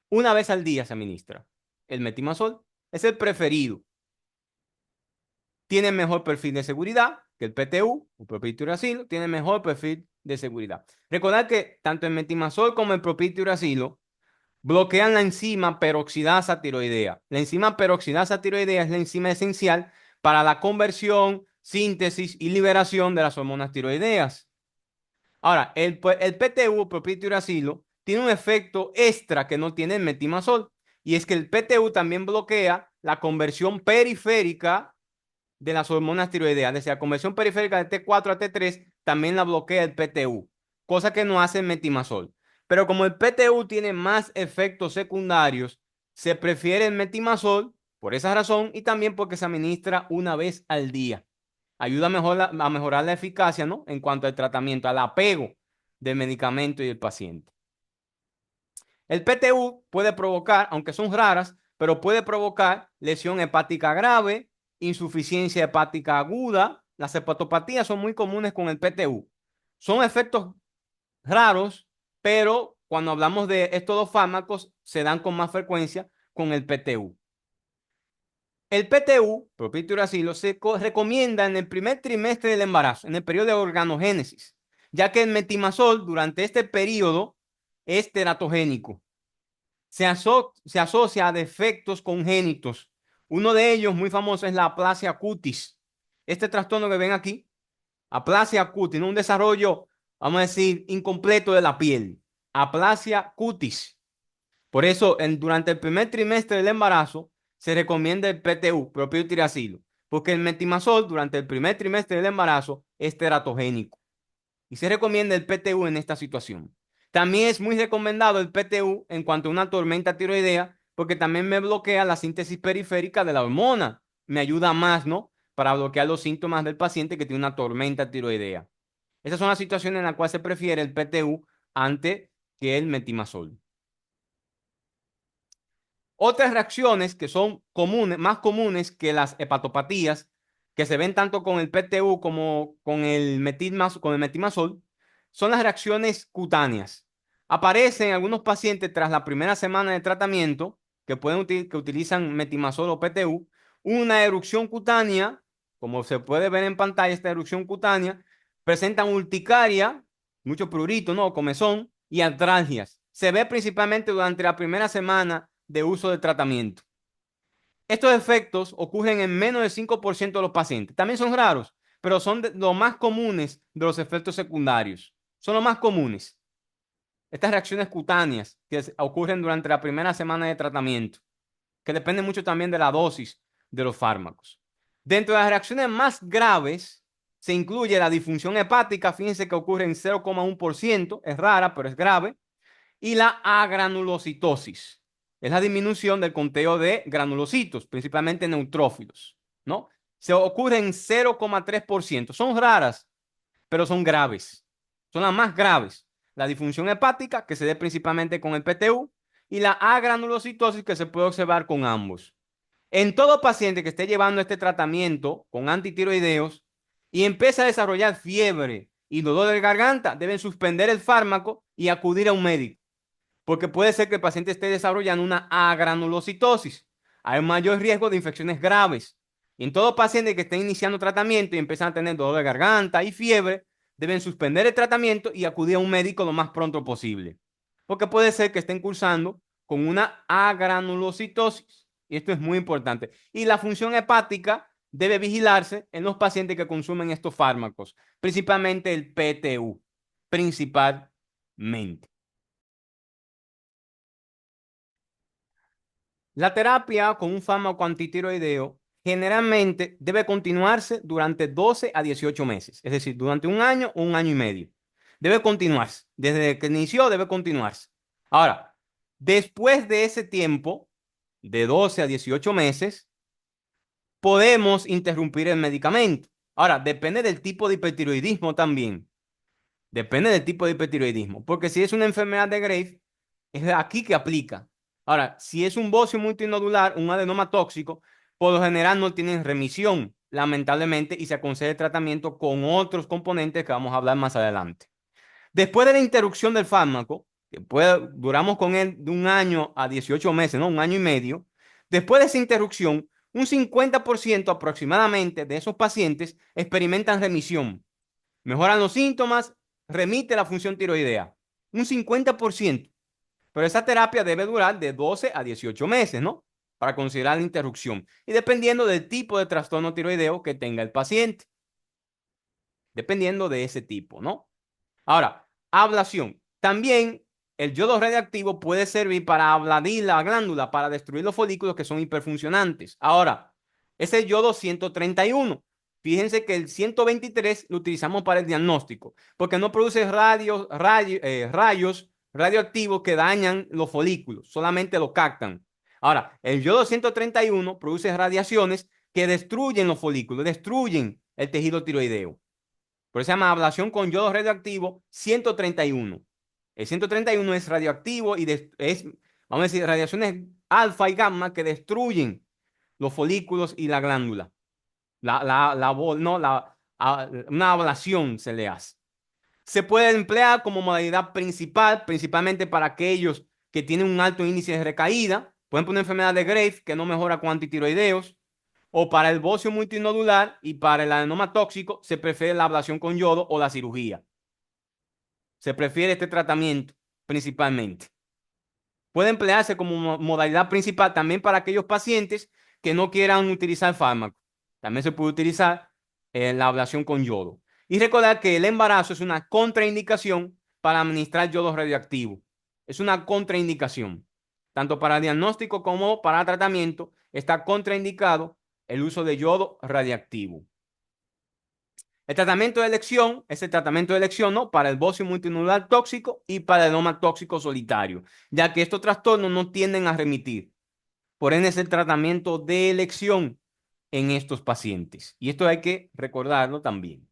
Una vez al día se administra. El metimazol es el preferido. Tiene mejor perfil de seguridad que el PTU, el propiltiuracilo, tiene mejor perfil de seguridad. Recordad que tanto el metimazol como el propiltiuracilo bloquean la enzima peroxidasa tiroidea. La enzima peroxidasa tiroidea es la enzima esencial para la conversión, síntesis y liberación de las hormonas tiroideas. Ahora, el PTU, propiltiuracilo, tiene un efecto extra que no tiene el metimazol, y es que el PTU también bloquea la conversión periférica de las hormonas tiroideas. Es decir, la conversión periférica de T4 a T3 también la bloquea el PTU, cosa que no hace el metimazol. Pero como el PTU tiene más efectos secundarios, se prefiere el metimazol por esa razón y también porque se administra una vez al día. Ayuda a mejorar la eficacia, ¿no? En cuanto al tratamiento, al apego del medicamento y del paciente. El PTU puede provocar, aunque son raras, pero puede provocar lesión hepática grave, insuficiencia hepática aguda. Las hepatopatías son muy comunes con el PTU. Son efectos raros, pero cuando hablamos de estos dos fármacos, se dan con más frecuencia con el PTU. El PTU, propiltiuracilo, se recomienda en el primer trimestre del embarazo, en el periodo de organogénesis, ya que el metimazol durante este periodo es teratogénico. Se asocia a defectos congénitos. Uno de ellos, muy famoso, es la aplasia cutis. Este trastorno que ven aquí, aplasia cutis, ¿no? Un desarrollo, vamos a decir, incompleto de la piel. Aplasia cutis. Por eso, durante el primer trimestre del embarazo, se recomienda el PTU, propiltiuracilo, porque el metimazol durante el primer trimestre del embarazo es teratogénico. Y se recomienda el PTU en esta situación. También es muy recomendado el PTU en cuanto a una tormenta tiroidea, porque también me bloquea la síntesis periférica de la hormona. Me ayuda más, ¿no? Para bloquear los síntomas del paciente que tiene una tormenta tiroidea. Esas son las situaciones en las cuales se prefiere el PTU antes que el metimazol. Otras reacciones que son comunes, más comunes que las hepatopatías, que se ven tanto con el PTU como con el metimazol, son las reacciones cutáneas. Aparecen en algunos pacientes tras la primera semana de tratamiento que utilizan metimazol o PTU, una erupción cutánea, como se puede ver en pantalla, esta erupción cutánea, presentan urticaria mucho prurito, ¿no? Comezón y artralgias. Se ve principalmente durante la primera semana de uso del tratamiento. Estos efectos ocurren en menos del 5% de los pacientes. También son raros, pero son los más comunes de los efectos secundarios. Son los más comunes. Estas reacciones cutáneas que ocurren durante la primera semana de tratamiento, que depende mucho también de la dosis de los fármacos. Dentro de las reacciones más graves se incluye la disfunción hepática, fíjense que ocurre en 0,1%, es rara, pero es grave, y la agranulocitosis, es la disminución del conteo de granulocitos, principalmente neutrófilos, ¿no? Se ocurre en 0,3%, son raras, pero son graves, son las más graves. La disfunción hepática, que se dé principalmente con el PTU, y la agranulocitosis, que se puede observar con ambos. En todo paciente que esté llevando este tratamiento con antitiroideos y empieza a desarrollar fiebre y dolor de garganta, deben suspender el fármaco y acudir a un médico, porque puede ser que el paciente esté desarrollando una agranulocitosis. Hay un mayor riesgo de infecciones graves. Y en todo paciente que esté iniciando tratamiento y empiezan a tener dolor de garganta y fiebre, deben suspender el tratamiento y acudir a un médico lo más pronto posible, porque puede ser que estén cursando con una agranulocitosis. Y esto es muy importante. Y la función hepática debe vigilarse en los pacientes que consumen estos fármacos, principalmente el PTU, principalmente. La terapia con un fármaco antitiroideo generalmente debe continuarse durante 12 a 18 meses, es decir, durante un año o un año y medio. Debe continuarse. Desde que inició debe continuarse. Ahora, después de ese tiempo, de 12 a 18 meses, podemos interrumpir el medicamento. Ahora, depende del tipo de hipertiroidismo también. Depende del tipo de hipertiroidismo. Porque si es una enfermedad de Graves, es aquí que aplica. Ahora, si es un bocio multinodular, un adenoma tóxico, por lo general no tienen remisión, lamentablemente, y se aconseja el tratamiento con otros componentes que vamos a hablar más adelante. Después de la interrupción del fármaco, que duramos con él de un año a 18 meses, ¿no? Un año y medio. Después de esa interrupción, un 50% aproximadamente de esos pacientes experimentan remisión. Mejoran los síntomas, remite la función tiroidea. Un 50%. Pero esa terapia debe durar de 12 a 18 meses, ¿no? Para considerar la interrupción. Y dependiendo del tipo de trastorno tiroideo que tenga el paciente. Dependiendo de ese tipo, ¿no? Ahora, ablación. También el yodo radioactivo puede servir para abladir la glándula, para destruir los folículos que son hiperfuncionantes. Ahora, ese es el yodo 131. Fíjense que el 123 lo utilizamos para el diagnóstico, porque no produce rayos radioactivos que dañan los folículos, solamente lo captan. Ahora, el yodo 131 produce radiaciones que destruyen los folículos, destruyen el tejido tiroideo. Por eso se llama ablación con yodo radioactivo 131. El 131 es radioactivo y es, vamos a decir, radiaciones alfa y gamma que destruyen los folículos y la glándula. No, una ablación se le hace. Se puede emplear como modalidad principal, principalmente para aquellos que tienen un alto índice de recaída. Por ejemplo, una enfermedad de Graves que no mejora con antitiroideos, o para el bocio multinodular y para el adenoma tóxico se prefiere la ablación con yodo o la cirugía. Se prefiere este tratamiento principalmente. Puede emplearse como modalidad principal también para aquellos pacientes que no quieran utilizar fármaco. También se puede utilizar la ablación con yodo. Y recordar que el embarazo es una contraindicación para administrar yodo radioactivo. Es una contraindicación. Tanto para diagnóstico como para tratamiento está contraindicado el uso de yodo radiactivo. El tratamiento de elección es el tratamiento de elección, ¿no? Para el bocio multinodular tóxico y para el adenoma tóxico solitario, ya que estos trastornos no tienden a remitir. Por ende, es el tratamiento de elección en estos pacientes. Y esto hay que recordarlo también.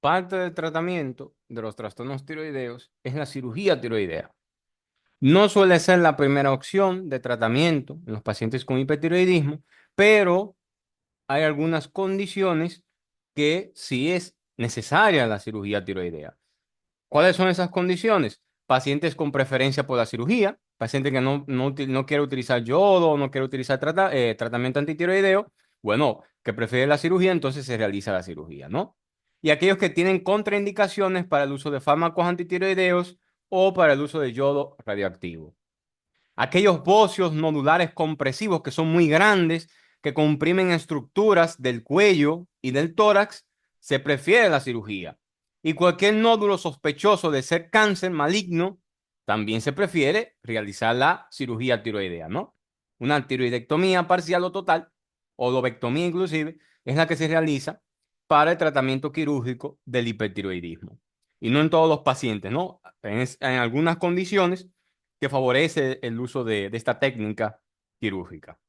Parte del tratamiento de los trastornos tiroideos es la cirugía tiroidea. No suele ser la primera opción de tratamiento en los pacientes con hipertiroidismo, pero hay algunas condiciones que sí es necesaria la cirugía tiroidea. ¿Cuáles son esas condiciones? Pacientes con preferencia por la cirugía, paciente que no quiere utilizar yodo, no quiere utilizar tratamiento antitiroideo, bueno, que prefiere la cirugía, entonces se realiza la cirugía, ¿no? y aquellos que tienen contraindicaciones para el uso de fármacos antitiroideos o para el uso de yodo radioactivo. Aquellos bocios nodulares compresivos que son muy grandes, que comprimen estructuras del cuello y del tórax, se prefiere la cirugía. Y cualquier nódulo sospechoso de ser cáncer maligno, también se prefiere realizar la cirugía tiroidea, ¿no? Una tiroidectomía parcial o total, o lobectomía inclusive, es la que se realiza para el tratamiento quirúrgico del hipertiroidismo. Y no en todos los pacientes, ¿no? En algunas condiciones que favorece el uso de esta técnica quirúrgica.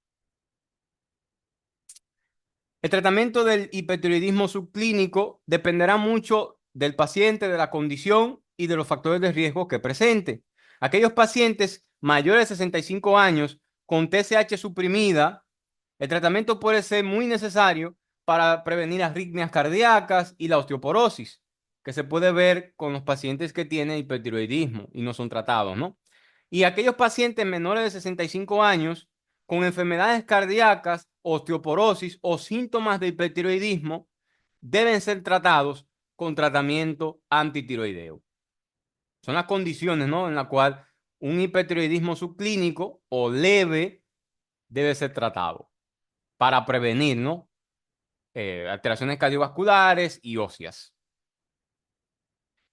El tratamiento del hipertiroidismo subclínico dependerá mucho del paciente, de la condición y de los factores de riesgo que presente. Aquellos pacientes mayores de 65 años con TSH suprimida, el tratamiento puede ser muy necesario para prevenir arritmias cardíacas y la osteoporosis, que se puede ver con los pacientes que tienen hipertiroidismo y no son tratados, ¿no? Y aquellos pacientes menores de 65 años con enfermedades cardíacas, osteoporosis o síntomas de hipertiroidismo deben ser tratados con tratamiento antitiroideo. Son las condiciones, ¿no?, en las cuales un hipertiroidismo subclínico o leve debe ser tratado para prevenir, ¿no?, alteraciones cardiovasculares y óseas.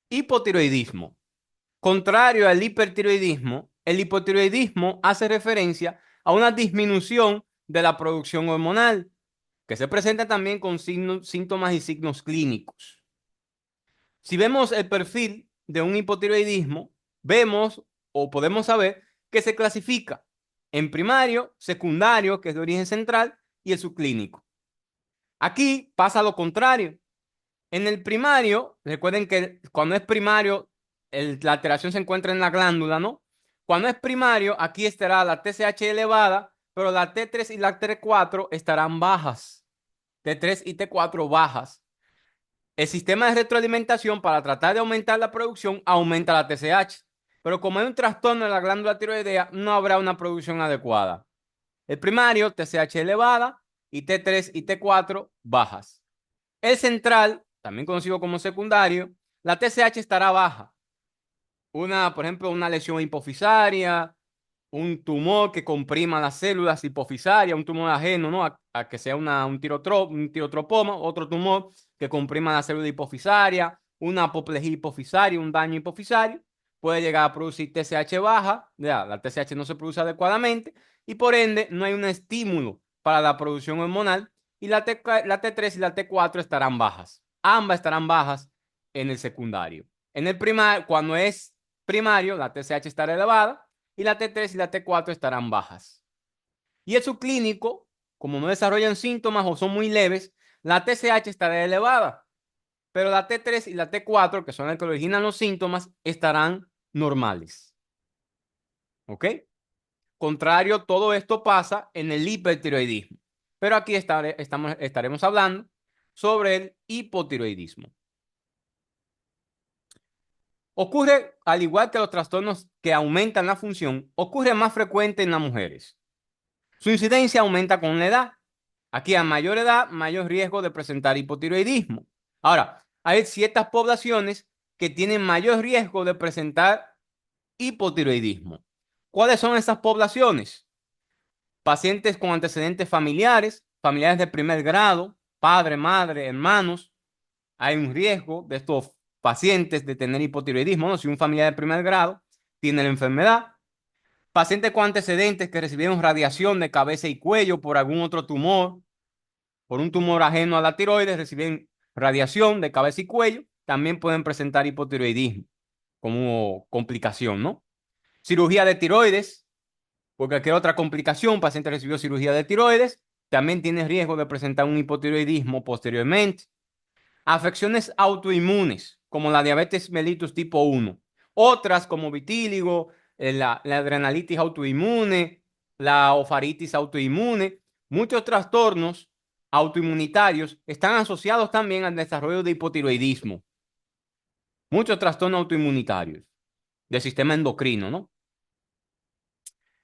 Hipotiroidismo. Contrario al hipertiroidismo, el hipotiroidismo hace referencia a una disminución de la producción hormonal, que se presenta también con síntomas y signos clínicos. Si vemos el perfil de un hipotiroidismo, vemos o podemos saber que se clasifica en primario, secundario, que es de origen central, y el subclínico. Aquí pasa lo contrario. En el primario, recuerden que cuando es primario, la alteración se encuentra en la glándula, ¿no? Cuando es primario, aquí estará la TSH elevada, pero la T3 y la T4 estarán bajas. T3 y T4 bajas. El sistema de retroalimentación para tratar de aumentar la producción aumenta la TSH, pero como hay un trastorno en la glándula tiroidea, no habrá una producción adecuada. El primario, TSH elevada, y T3 y T4 bajas. El central, también conocido como secundario, la TSH estará baja. Por ejemplo, una lesión hipofisaria, un tumor que comprima las células hipofisarias, un tumor ajeno, ¿no?, a que sea un tirotropoma, otro tumor que comprima la célula hipofisaria, una apoplejía hipofisaria, un daño hipofisario, puede llegar a producir TSH baja, ya, la TSH no se produce adecuadamente y por ende no hay un estímulo para la producción hormonal y la T3 y la T4 estarán bajas. Ambas estarán bajas en el secundario. En el primario, cuando es primario, la TSH estará elevada y la T3 y la T4 estarán bajas. Y el subclínico, como no desarrollan síntomas o son muy leves, la TSH estará elevada, pero la T3 y la T4, que son las que originan los síntomas, estarán normales. ¿Ok? Contrario, todo esto pasa en el hipertiroidismo. Pero aquí estaremos hablando sobre el hipotiroidismo. Ocurre, al igual que los trastornos que aumentan la función, ocurre más frecuente en las mujeres. Su incidencia aumenta con la edad. Aquí a mayor edad, mayor riesgo de presentar hipotiroidismo. Ahora, hay ciertas poblaciones que tienen mayor riesgo de presentar hipotiroidismo. ¿Cuáles son esas poblaciones? Pacientes con antecedentes familiares, familiares de primer grado, padre, madre, hermanos. Hay un riesgo de estos pacientes de tener hipotiroidismo, ¿no? Si un familiar de primer grado tiene la enfermedad. Pacientes con antecedentes que recibieron radiación de cabeza y cuello por algún otro tumor, por un tumor ajeno a la tiroides, reciben radiación de cabeza y cuello, también pueden presentar hipotiroidismo como complicación, ¿no? Cirugía de tiroides, por cualquier otra complicación, paciente recibió cirugía de tiroides, también tiene riesgo de presentar un hipotiroidismo posteriormente. Afecciones autoinmunes, como la diabetes mellitus tipo 1. Otras como vitíligo, la adrenalitis autoinmune, la ofaritis autoinmune. Muchos trastornos autoinmunitarios están asociados también al desarrollo de hipotiroidismo. Muchos trastornos autoinmunitarios del sistema endocrino, ¿no?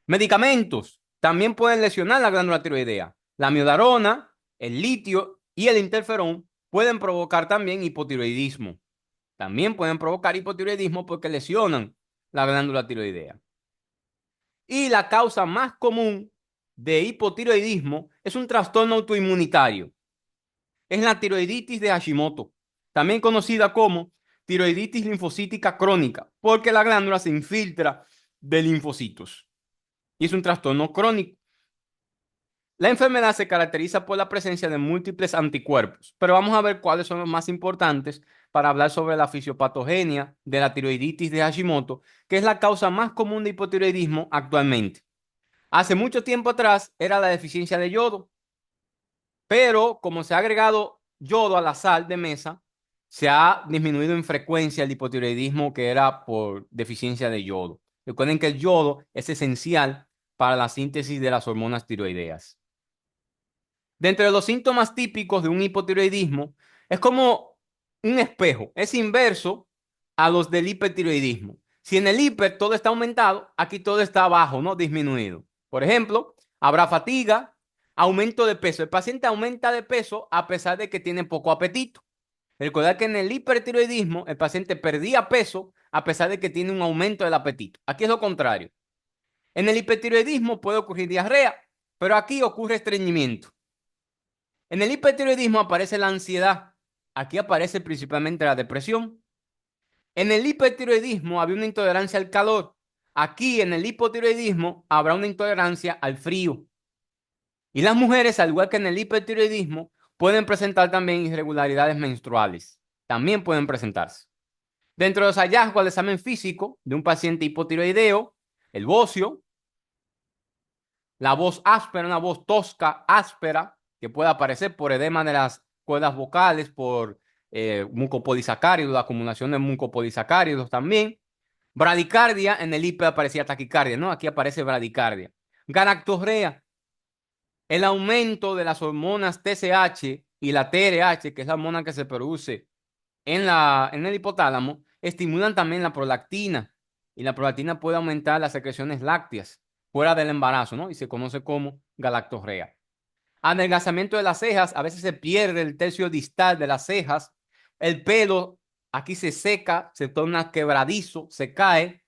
Medicamentos también pueden lesionar la glándula tiroidea. La miodarona, el litio y el interferón Pueden provocar también hipotiroidismo. También pueden provocar hipotiroidismo porque lesionan la glándula tiroidea. Y la causa más común de hipotiroidismo es un trastorno autoinmunitario. Es la tiroiditis de Hashimoto, también conocida como tiroiditis linfocítica crónica, porque la glándula se infiltra de linfocitos. Y es un trastorno crónico. La enfermedad se caracteriza por la presencia de múltiples anticuerpos, pero vamos a ver cuáles son los más importantes para hablar sobre la fisiopatogenia de la tiroiditis de Hashimoto, que es la causa más común de hipotiroidismo actualmente. Hace mucho tiempo atrás era la deficiencia de yodo, pero como se ha agregado yodo a la sal de mesa, se ha disminuido en frecuencia el hipotiroidismo que era por deficiencia de yodo. Recuerden que el yodo es esencial para la síntesis de las hormonas tiroideas. Dentro de los síntomas típicos de un hipotiroidismo, es como un espejo, es inverso a los del hipertiroidismo. Si en el hiper todo está aumentado, aquí todo está abajo, ¿no? Disminuido. Por ejemplo, habrá fatiga, aumento de peso. El paciente aumenta de peso a pesar de que tiene poco apetito. Recordad que en el hipertiroidismo el paciente perdía peso a pesar de que tiene un aumento del apetito. Aquí es lo contrario. En el hipertiroidismo puede ocurrir diarrea, pero aquí ocurre estreñimiento. En el hipertiroidismo aparece la ansiedad. Aquí aparece principalmente la depresión. En el hipertiroidismo había una intolerancia al calor. Aquí en el hipotiroidismo habrá una intolerancia al frío. Y las mujeres, al igual que en el hipertiroidismo, pueden presentar también irregularidades menstruales. También pueden presentarse. Dentro de los hallazgos al examen físico de un paciente hipotiroideo, el bocio, la voz áspera, una voz tosca, áspera, que puede aparecer por edema de las cuerdas vocales, por mucopolisacáridos, la acumulación de mucopolisacáridos también. Bradicardia, en el hiper aparecía taquicardia, ¿no? Aquí aparece bradicardia. Galactorrea, el aumento de las hormonas TSH y la TRH, que es la hormona que se produce en el hipotálamo, estimulan también la prolactina. Y la prolactina puede aumentar las secreciones lácteas fuera del embarazo, ¿no? Y se conoce como galactorrea. Adelgazamiento de las cejas, a veces se pierde el tercio distal de las cejas. El pelo aquí se seca, se torna quebradizo, se cae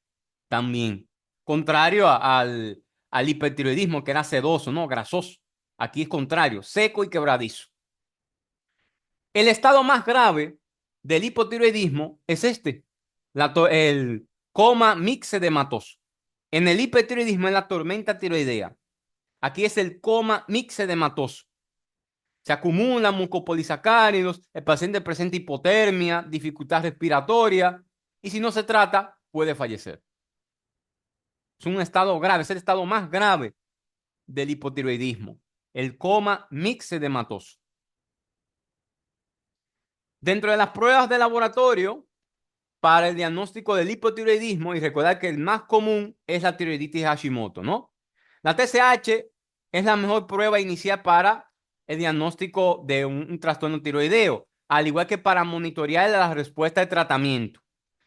también. Contrario al hipertiroidismo, que era sedoso, ¿no? Grasoso. Aquí es contrario, seco y quebradizo. El estado más grave del hipotiroidismo es este, el coma mixedematoso. En el hipertiroidismo es la tormenta tiroidea. Aquí es el coma mixedematoso. Se acumulan mucopolisacáridos, el paciente presenta hipotermia, dificultad respiratoria y si no se trata, puede fallecer. Es un estado grave, es el estado más grave del hipotiroidismo, el coma mixedematoso. Dentro de las pruebas de laboratorio, para el diagnóstico del hipotiroidismo y recordar que el más común es la tiroiditis Hashimoto, ¿no? La TSH es la mejor prueba inicial para el diagnóstico de un trastorno tiroideo, al igual que para monitorear la respuesta de tratamiento.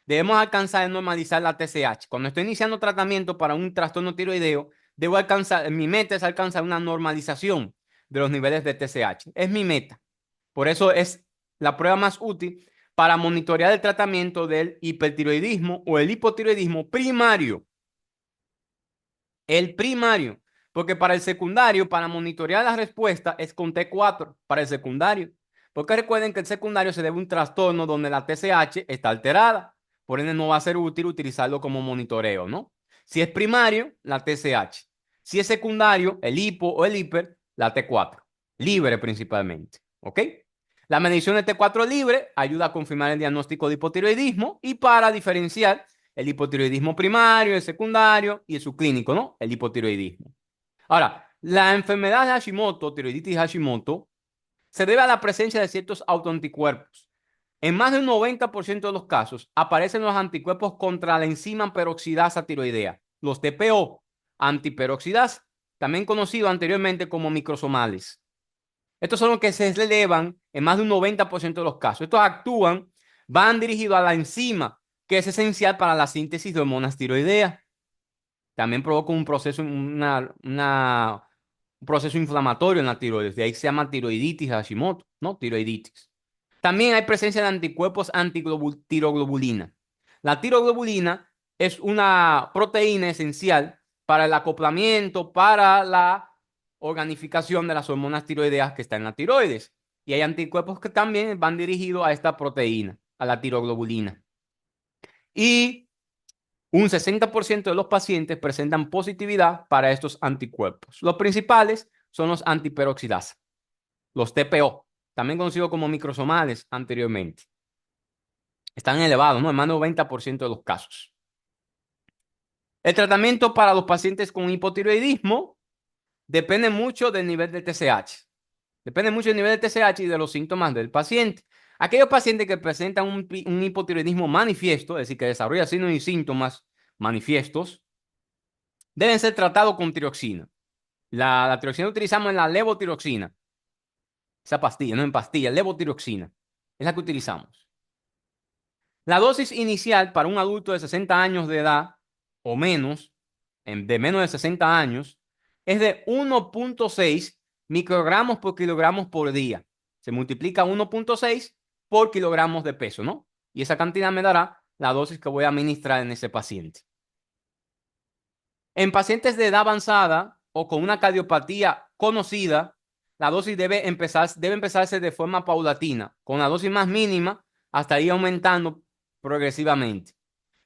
Debemos alcanzar y normalizar la TSH. Cuando estoy iniciando tratamiento para un trastorno tiroideo, debo alcanzar, mi meta es alcanzar una normalización de los niveles de TSH. Es mi meta. Por eso es la prueba más útil para monitorear el tratamiento del hipertiroidismo o el hipotiroidismo primario. El primario, porque para el secundario, para monitorear la respuesta es con T4 para el secundario. Porque recuerden que el secundario se debe a un trastorno donde la TSH está alterada. Por ende, no va a ser útil utilizarlo como monitoreo, ¿no? Si es primario, la TSH. Si es secundario, el hipo o el hiper, la T4. Libre principalmente. ¿Ok? La medición de T4 libre ayuda a confirmar el diagnóstico de hipotiroidismo y para diferenciar el hipotiroidismo primario, el secundario y el subclínico, ¿no? El hipotiroidismo. Ahora, la enfermedad de Hashimoto, tiroiditis Hashimoto, se debe a la presencia de ciertos autoanticuerpos. En más del 90% de los casos aparecen los anticuerpos contra la enzima peroxidasa tiroidea, los TPO, antiperoxidasa, también conocido anteriormente como microsomales. Estos son los que se elevan en más de un 90% de los casos. Estos actúan, van dirigidos a la enzima, que es esencial para la síntesis de hormonas tiroideas. También provoca un proceso, un proceso inflamatorio en la tiroides. De ahí se llama tiroiditis Hashimoto, ¿no? Tiroiditis. También hay presencia de anticuerpos antitiroglobulina. La tiroglobulina es una proteína esencial para el acoplamiento, para la organificación de las hormonas tiroideas que están en la tiroides. Y hay anticuerpos que también van dirigidos a esta proteína, a la tiroglobulina. Y un 60% de los pacientes presentan positividad para estos anticuerpos. Los principales son los antiperoxidasa, los TPO, también conocidos como microsomales anteriormente. Están elevados, ¿no? En más del 90% de los casos. El tratamiento para los pacientes con hipotiroidismo depende mucho del nivel de TSH. Depende mucho del nivel de TSH y de los síntomas del paciente. Aquellos pacientes que presentan un hipotiroidismo manifiesto, es decir, que desarrollan signos y síntomas manifiestos, deben ser tratados con tiroxina. La tiroxina que utilizamos en la levotiroxina. Esa pastilla, no en pastilla, levotiroxina. Es la que utilizamos. La dosis inicial para un adulto de 60 años de edad o menos, de menos de 60 años, es de 1,6 microgramos por kilogramos por día. Se multiplica 1,6 por kilogramos de peso, ¿no? Y esa cantidad me dará la dosis que voy a administrar en ese paciente. En pacientes de edad avanzada o con una cardiopatía conocida, la dosis debe empezarse de forma paulatina, con la dosis más mínima hasta ir aumentando progresivamente.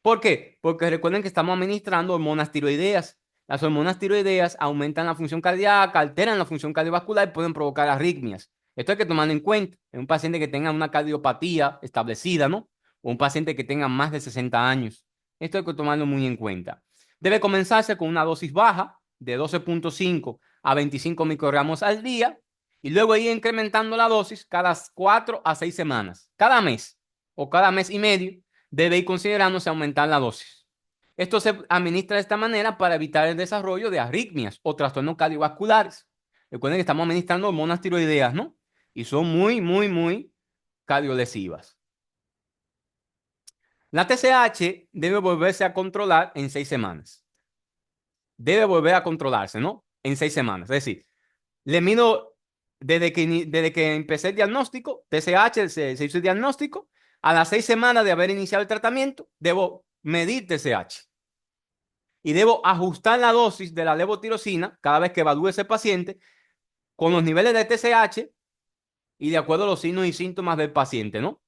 ¿Por qué? Porque recuerden que estamos administrando hormonas tiroideas. Las hormonas tiroideas aumentan la función cardíaca, alteran la función cardiovascular y pueden provocar arritmias. Esto hay que tomarlo en cuenta en un paciente que tenga una cardiopatía establecida, ¿no? O un paciente que tenga más de 60 años. Esto hay que tomarlo muy en cuenta. Debe comenzarse con una dosis baja de 12,5 a 25 microgramos al día y luego ir incrementando la dosis cada 4 a 6 semanas. Cada mes o cada mes y medio debe ir considerándose aumentar la dosis. Esto se administra de esta manera para evitar el desarrollo de arritmias o trastornos cardiovasculares. Recuerden que estamos administrando hormonas tiroideas, ¿no? Y son muy cardiolesivas. La TSH debe volverse a controlar en 6 semanas. Debe volver a controlarse, ¿no? En 6 semanas. Es decir, le mido desde que empecé el diagnóstico, TSH, se hizo el diagnóstico, a las 6 semanas de haber iniciado el tratamiento, debo medir TSH. Y debo ajustar la dosis de la levotirosina cada vez que evalúe ese paciente con los niveles de TSH y de acuerdo a los signos y síntomas del paciente, ¿no?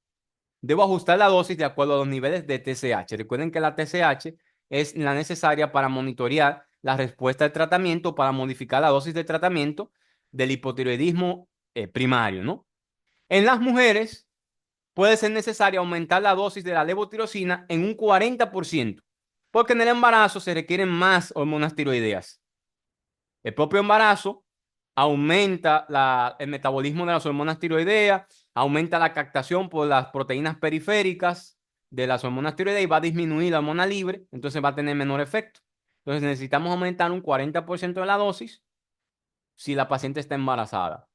Debo ajustar la dosis de acuerdo a los niveles de TSH. Recuerden que la TSH es la necesaria para monitorear la respuesta del tratamiento, para modificar la dosis de tratamiento del hipotiroidismo primario, ¿no? En las mujeres puede ser necesario aumentar la dosis de la levotirosina en un 40%, porque en el embarazo se requieren más hormonas tiroideas. El propio embarazo aumenta el metabolismo de las hormonas tiroideas, aumenta la captación por las proteínas periféricas de las hormonas tiroideas y va a disminuir la hormona libre, entonces va a tener menor efecto. Entonces necesitamos aumentar un 40% de la dosis si la paciente está embarazada.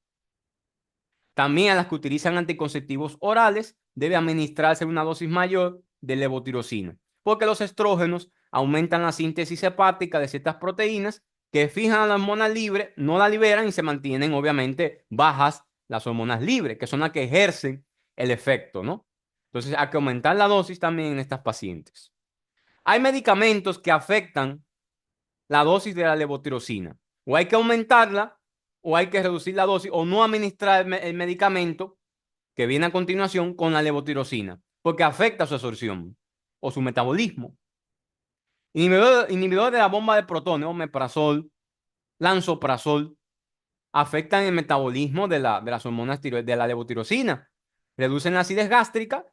También a las que utilizan anticonceptivos orales debe administrarse una dosis mayor de levotirosina, porque los estrógenos aumentan la síntesis hepática de ciertas proteínas que fijan la hormona libre, no la liberan y se mantienen obviamente bajas las hormonas libres, que son las que ejercen el efecto, ¿no? Entonces hay que aumentar la dosis también en estas pacientes. Hay medicamentos que afectan la dosis de la levotirosina. O hay que aumentarla, o hay que reducir la dosis, o no administrar el medicamento que viene a continuación con la levotirosina, porque afecta su absorción o su metabolismo. Inhibidores de la bomba de protones, omeprazol, lansoprazol, afectan el metabolismo de las hormonas de la levotirosina, reducen la acidez gástrica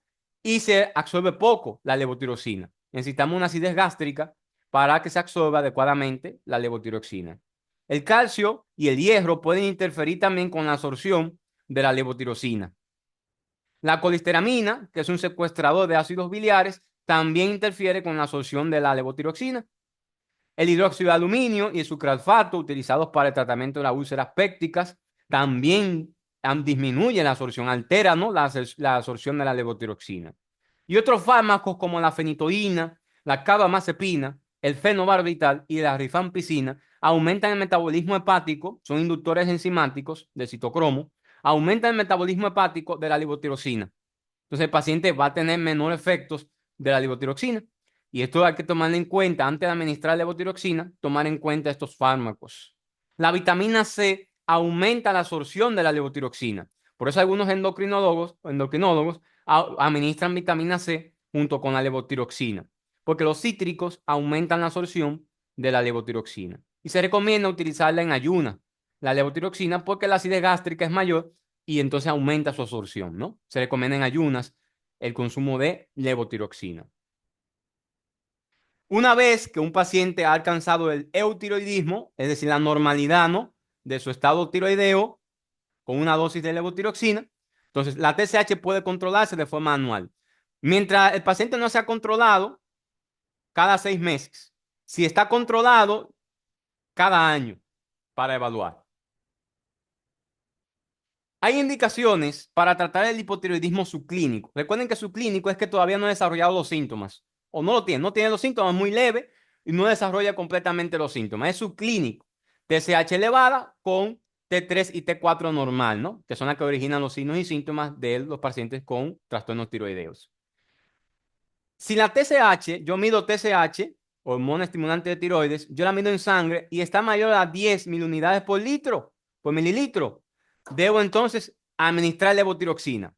y se absorbe poco la levotirosina. Necesitamos una acidez gástrica para que se absorba adecuadamente la levotiroxina. El calcio y el hierro pueden interferir también con la absorción de la levotirosina. La colisteramina, que es un secuestrador de ácidos biliares, también interfiere con la absorción de la levotiroxina. El hidróxido de aluminio y el sucralfato, utilizados para el tratamiento de las úlceras pépticas, también disminuyen la absorción, alteran, ¿no? la absorción de la levotiroxina. Y otros fármacos como la fenitoína, la carbamazepina, el fenobarbital y la rifampicina aumentan el metabolismo hepático, son inductores enzimáticos del citocromo, aumenta el metabolismo hepático de la levotiroxina. Entonces el paciente va a tener menor efectos de la levotiroxina. Y esto hay que tomar en cuenta, antes de administrar levotiroxina, tomar en cuenta estos fármacos. La vitamina C aumenta la absorción de la levotiroxina. Por eso algunos endocrinólogos administran vitamina C junto con la levotiroxina, porque los cítricos aumentan la absorción de la levotiroxina. Y se recomienda utilizarla en ayunas, la levotiroxina, porque la acidez gástrica es mayor y entonces aumenta su absorción, ¿no? Se recomienda en ayunas el consumo de levotiroxina. Una vez que un paciente ha alcanzado el eutiroidismo, es decir, la normalidad, ¿no?, de su estado tiroideo con una dosis de levotiroxina, entonces la TSH puede controlarse de forma anual. Mientras el paciente no sea controlado, cada 6 meses. Si está controlado, cada año para evaluar. Hay indicaciones para tratar el hipotiroidismo subclínico. Recuerden que subclínico es que todavía no ha desarrollado los síntomas. O no tiene los síntomas muy leves y no desarrolla completamente los síntomas. Es subclínico. TSH elevada con T3 y T4 normal, ¿no? Que son las que originan los signos y síntomas de los pacientes con trastornos tiroideos. Si la TSH, yo mido TSH, hormona estimulante de tiroides, yo la mido en sangre y está mayor a 10 mil unidades por litro, por mililitro, debo entonces administrar levotiroxina.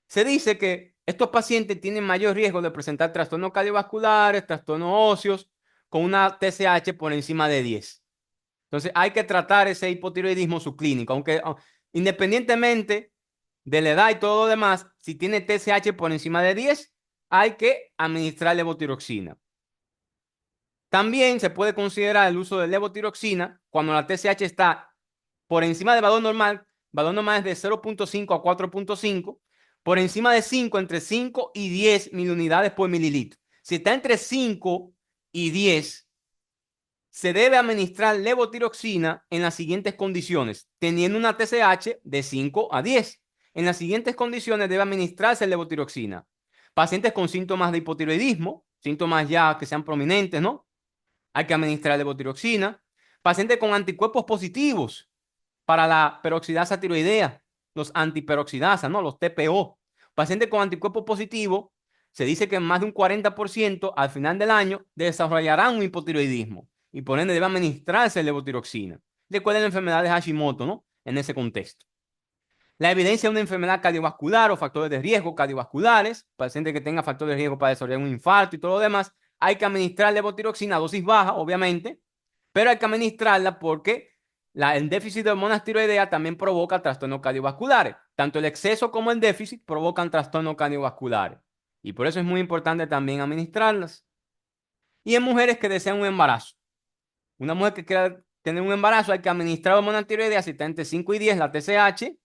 Se dice que estos pacientes tienen mayor riesgo de presentar trastornos cardiovasculares, trastornos óseos, con una TSH por encima de 10. Entonces hay que tratar ese hipotiroidismo subclínico, aunque independientemente de la edad y todo lo demás, si tiene TSH por encima de 10, hay que administrar levotiroxina. También se puede considerar el uso de levotiroxina cuando la TSH está por encima del valor normal es de 0.5 a 4.5, por encima de 5, entre 5 y 10 miliunidades por mililitro. Si está entre 5 y 10, se debe administrar levotiroxina en las siguientes condiciones, teniendo una TSH de 5 a 10. En las siguientes condiciones debe administrarse levotiroxina. Pacientes con síntomas de hipotiroidismo, síntomas ya que sean prominentes, ¿no? Hay que administrar levotiroxina. Pacientes con anticuerpos positivos para la peroxidasa tiroidea, los antiperoxidasa, ¿no?, los TPO. Pacientes con anticuerpos positivos, se dice que más de un 40% al final del año desarrollarán un hipotiroidismo y por ende debe administrarse levotiroxina. Recuerden la enfermedad de Hashimoto, ¿no?, en ese contexto. La evidencia de una enfermedad cardiovascular o factores de riesgo cardiovasculares, paciente que tenga factores de riesgo para desarrollar un infarto y todo lo demás, hay que administrar levotiroxina a dosis baja, obviamente, pero hay que administrarla porque el déficit de hormonas tiroideas también provoca trastornos cardiovasculares. Tanto el exceso como el déficit provocan trastornos cardiovasculares. Y por eso es muy importante también administrarlas. Y en mujeres que desean un embarazo. Una mujer que quiera tener un embarazo hay que administrar hormonas tiroideas si está entre 5 y 10, la TSH.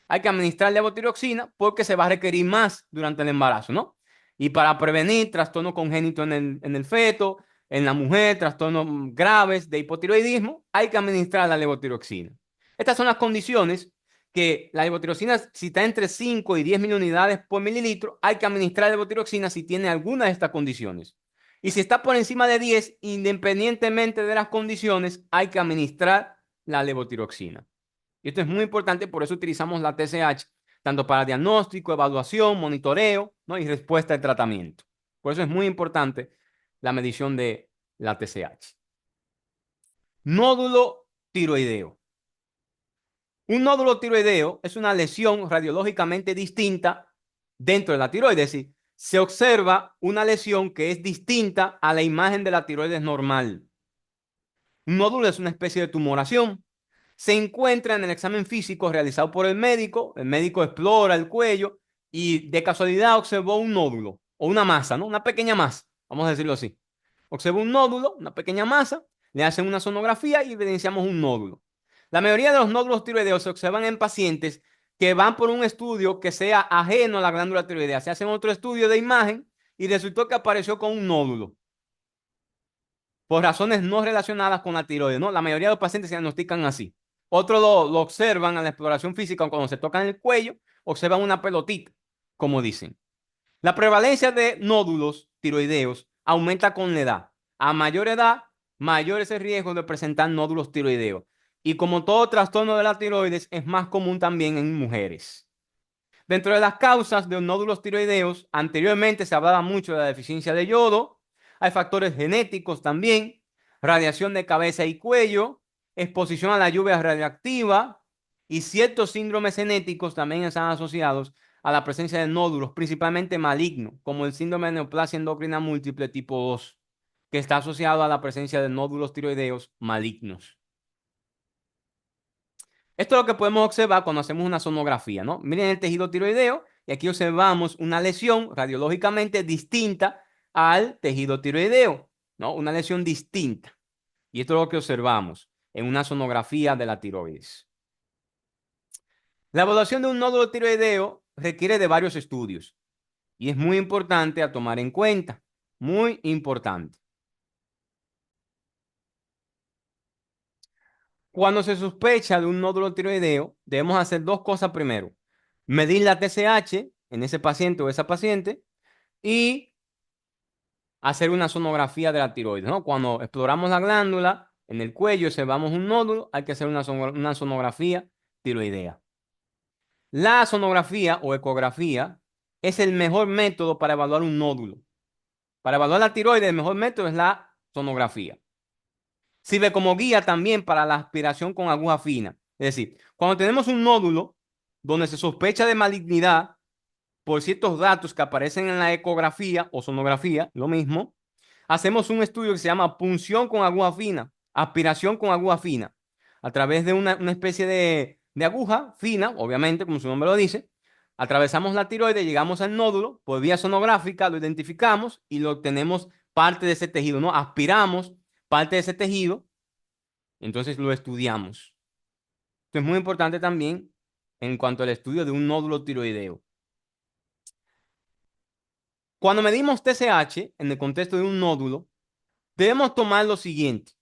Hay que administrar levotiroxina porque se va a requerir más durante el embarazo, ¿no? Y para prevenir trastornos congénitos en el feto, en la mujer, trastornos graves de hipotiroidismo, hay que administrar la levotiroxina. Estas son las condiciones que la levotiroxina, si está entre 5 y 10 mil unidades por mililitro, hay que administrar levotiroxina si tiene alguna de estas condiciones. Y si está por encima de 10, independientemente de las condiciones, hay que administrar la levotiroxina. Y esto es muy importante, por eso utilizamos la TSH, tanto para diagnóstico, evaluación, monitoreo, ¿no?, y respuesta de tratamiento. Por eso es muy importante la medición de la TSH. Nódulo tiroideo. Un nódulo tiroideo es una lesión radiológicamente distinta dentro de la tiroides, es decir, se observa una lesión que es distinta a la imagen de la tiroides normal. Un nódulo es una especie de tumoración. Se encuentra en el examen físico realizado por el médico explora el cuello y de casualidad observó un nódulo o una masa, ¿no?, una pequeña masa, vamos a decirlo así. Observó un nódulo, una pequeña masa, le hacen una sonografía y evidenciamos un nódulo. La mayoría de los nódulos tiroideos se observan en pacientes que van por un estudio que sea ajeno a la glándula tiroidea. Se hacen otro estudio de imagen y resultó que apareció con un nódulo por razones no relacionadas con la tiroides, ¿no? La mayoría de los pacientes se diagnostican así. Otros lo observan a la exploración física cuando se tocan el cuello, observan una pelotita, como dicen. La prevalencia de nódulos tiroideos aumenta con la edad. A mayor edad, mayor es el riesgo de presentar nódulos tiroideos. Y como todo trastorno de la tiroides, es más común también en mujeres. Dentro de las causas de los nódulos tiroideos, anteriormente se hablaba mucho de la deficiencia de yodo. Hay factores genéticos también, radiación de cabeza y cuello, exposición a la lluvia radioactiva y ciertos síndromes genéticos también están asociados a la presencia de nódulos, principalmente malignos, como el síndrome de neoplasia endocrina múltiple tipo 2, que está asociado a la presencia de nódulos tiroideos malignos. Esto es lo que podemos observar cuando hacemos una sonografía, ¿no? Miren el tejido tiroideo y aquí observamos una lesión radiológicamente distinta al tejido tiroideo, ¿no? Una lesión distinta. Y esto es lo que observamos en una sonografía de la tiroides. La evaluación de un nódulo tiroideo requiere de varios estudios y es muy importante a tomar en cuenta. Muy importante. Cuando se sospecha de un nódulo tiroideo, debemos hacer dos cosas primero. Medir la TSH en ese paciente o esa paciente y hacer una sonografía de la tiroides, ¿no? Cuando exploramos la glándula en el cuello, observamos un nódulo, hay que hacer una sonografía tiroidea. La sonografía o ecografía es el mejor método para evaluar un nódulo. Para evaluar la tiroides, el mejor método es la sonografía. Sirve como guía también para la aspiración con aguja fina. Es decir, cuando tenemos un nódulo donde se sospecha de malignidad por ciertos datos que aparecen en la ecografía o sonografía, lo mismo, hacemos un estudio que se llama punción con aguja fina, aspiración con aguja fina, a través de una especie de aguja fina, obviamente, como su nombre lo dice. Atravesamos la tiroides, llegamos al nódulo, por vía sonográfica lo identificamos y lo obtenemos parte de ese tejido, ¿no? Aspiramos parte de ese tejido, entonces lo estudiamos. Esto es muy importante también en cuanto al estudio de un nódulo tiroideo. Cuando medimos TSH en el contexto de un nódulo, debemos tomar lo siguiente.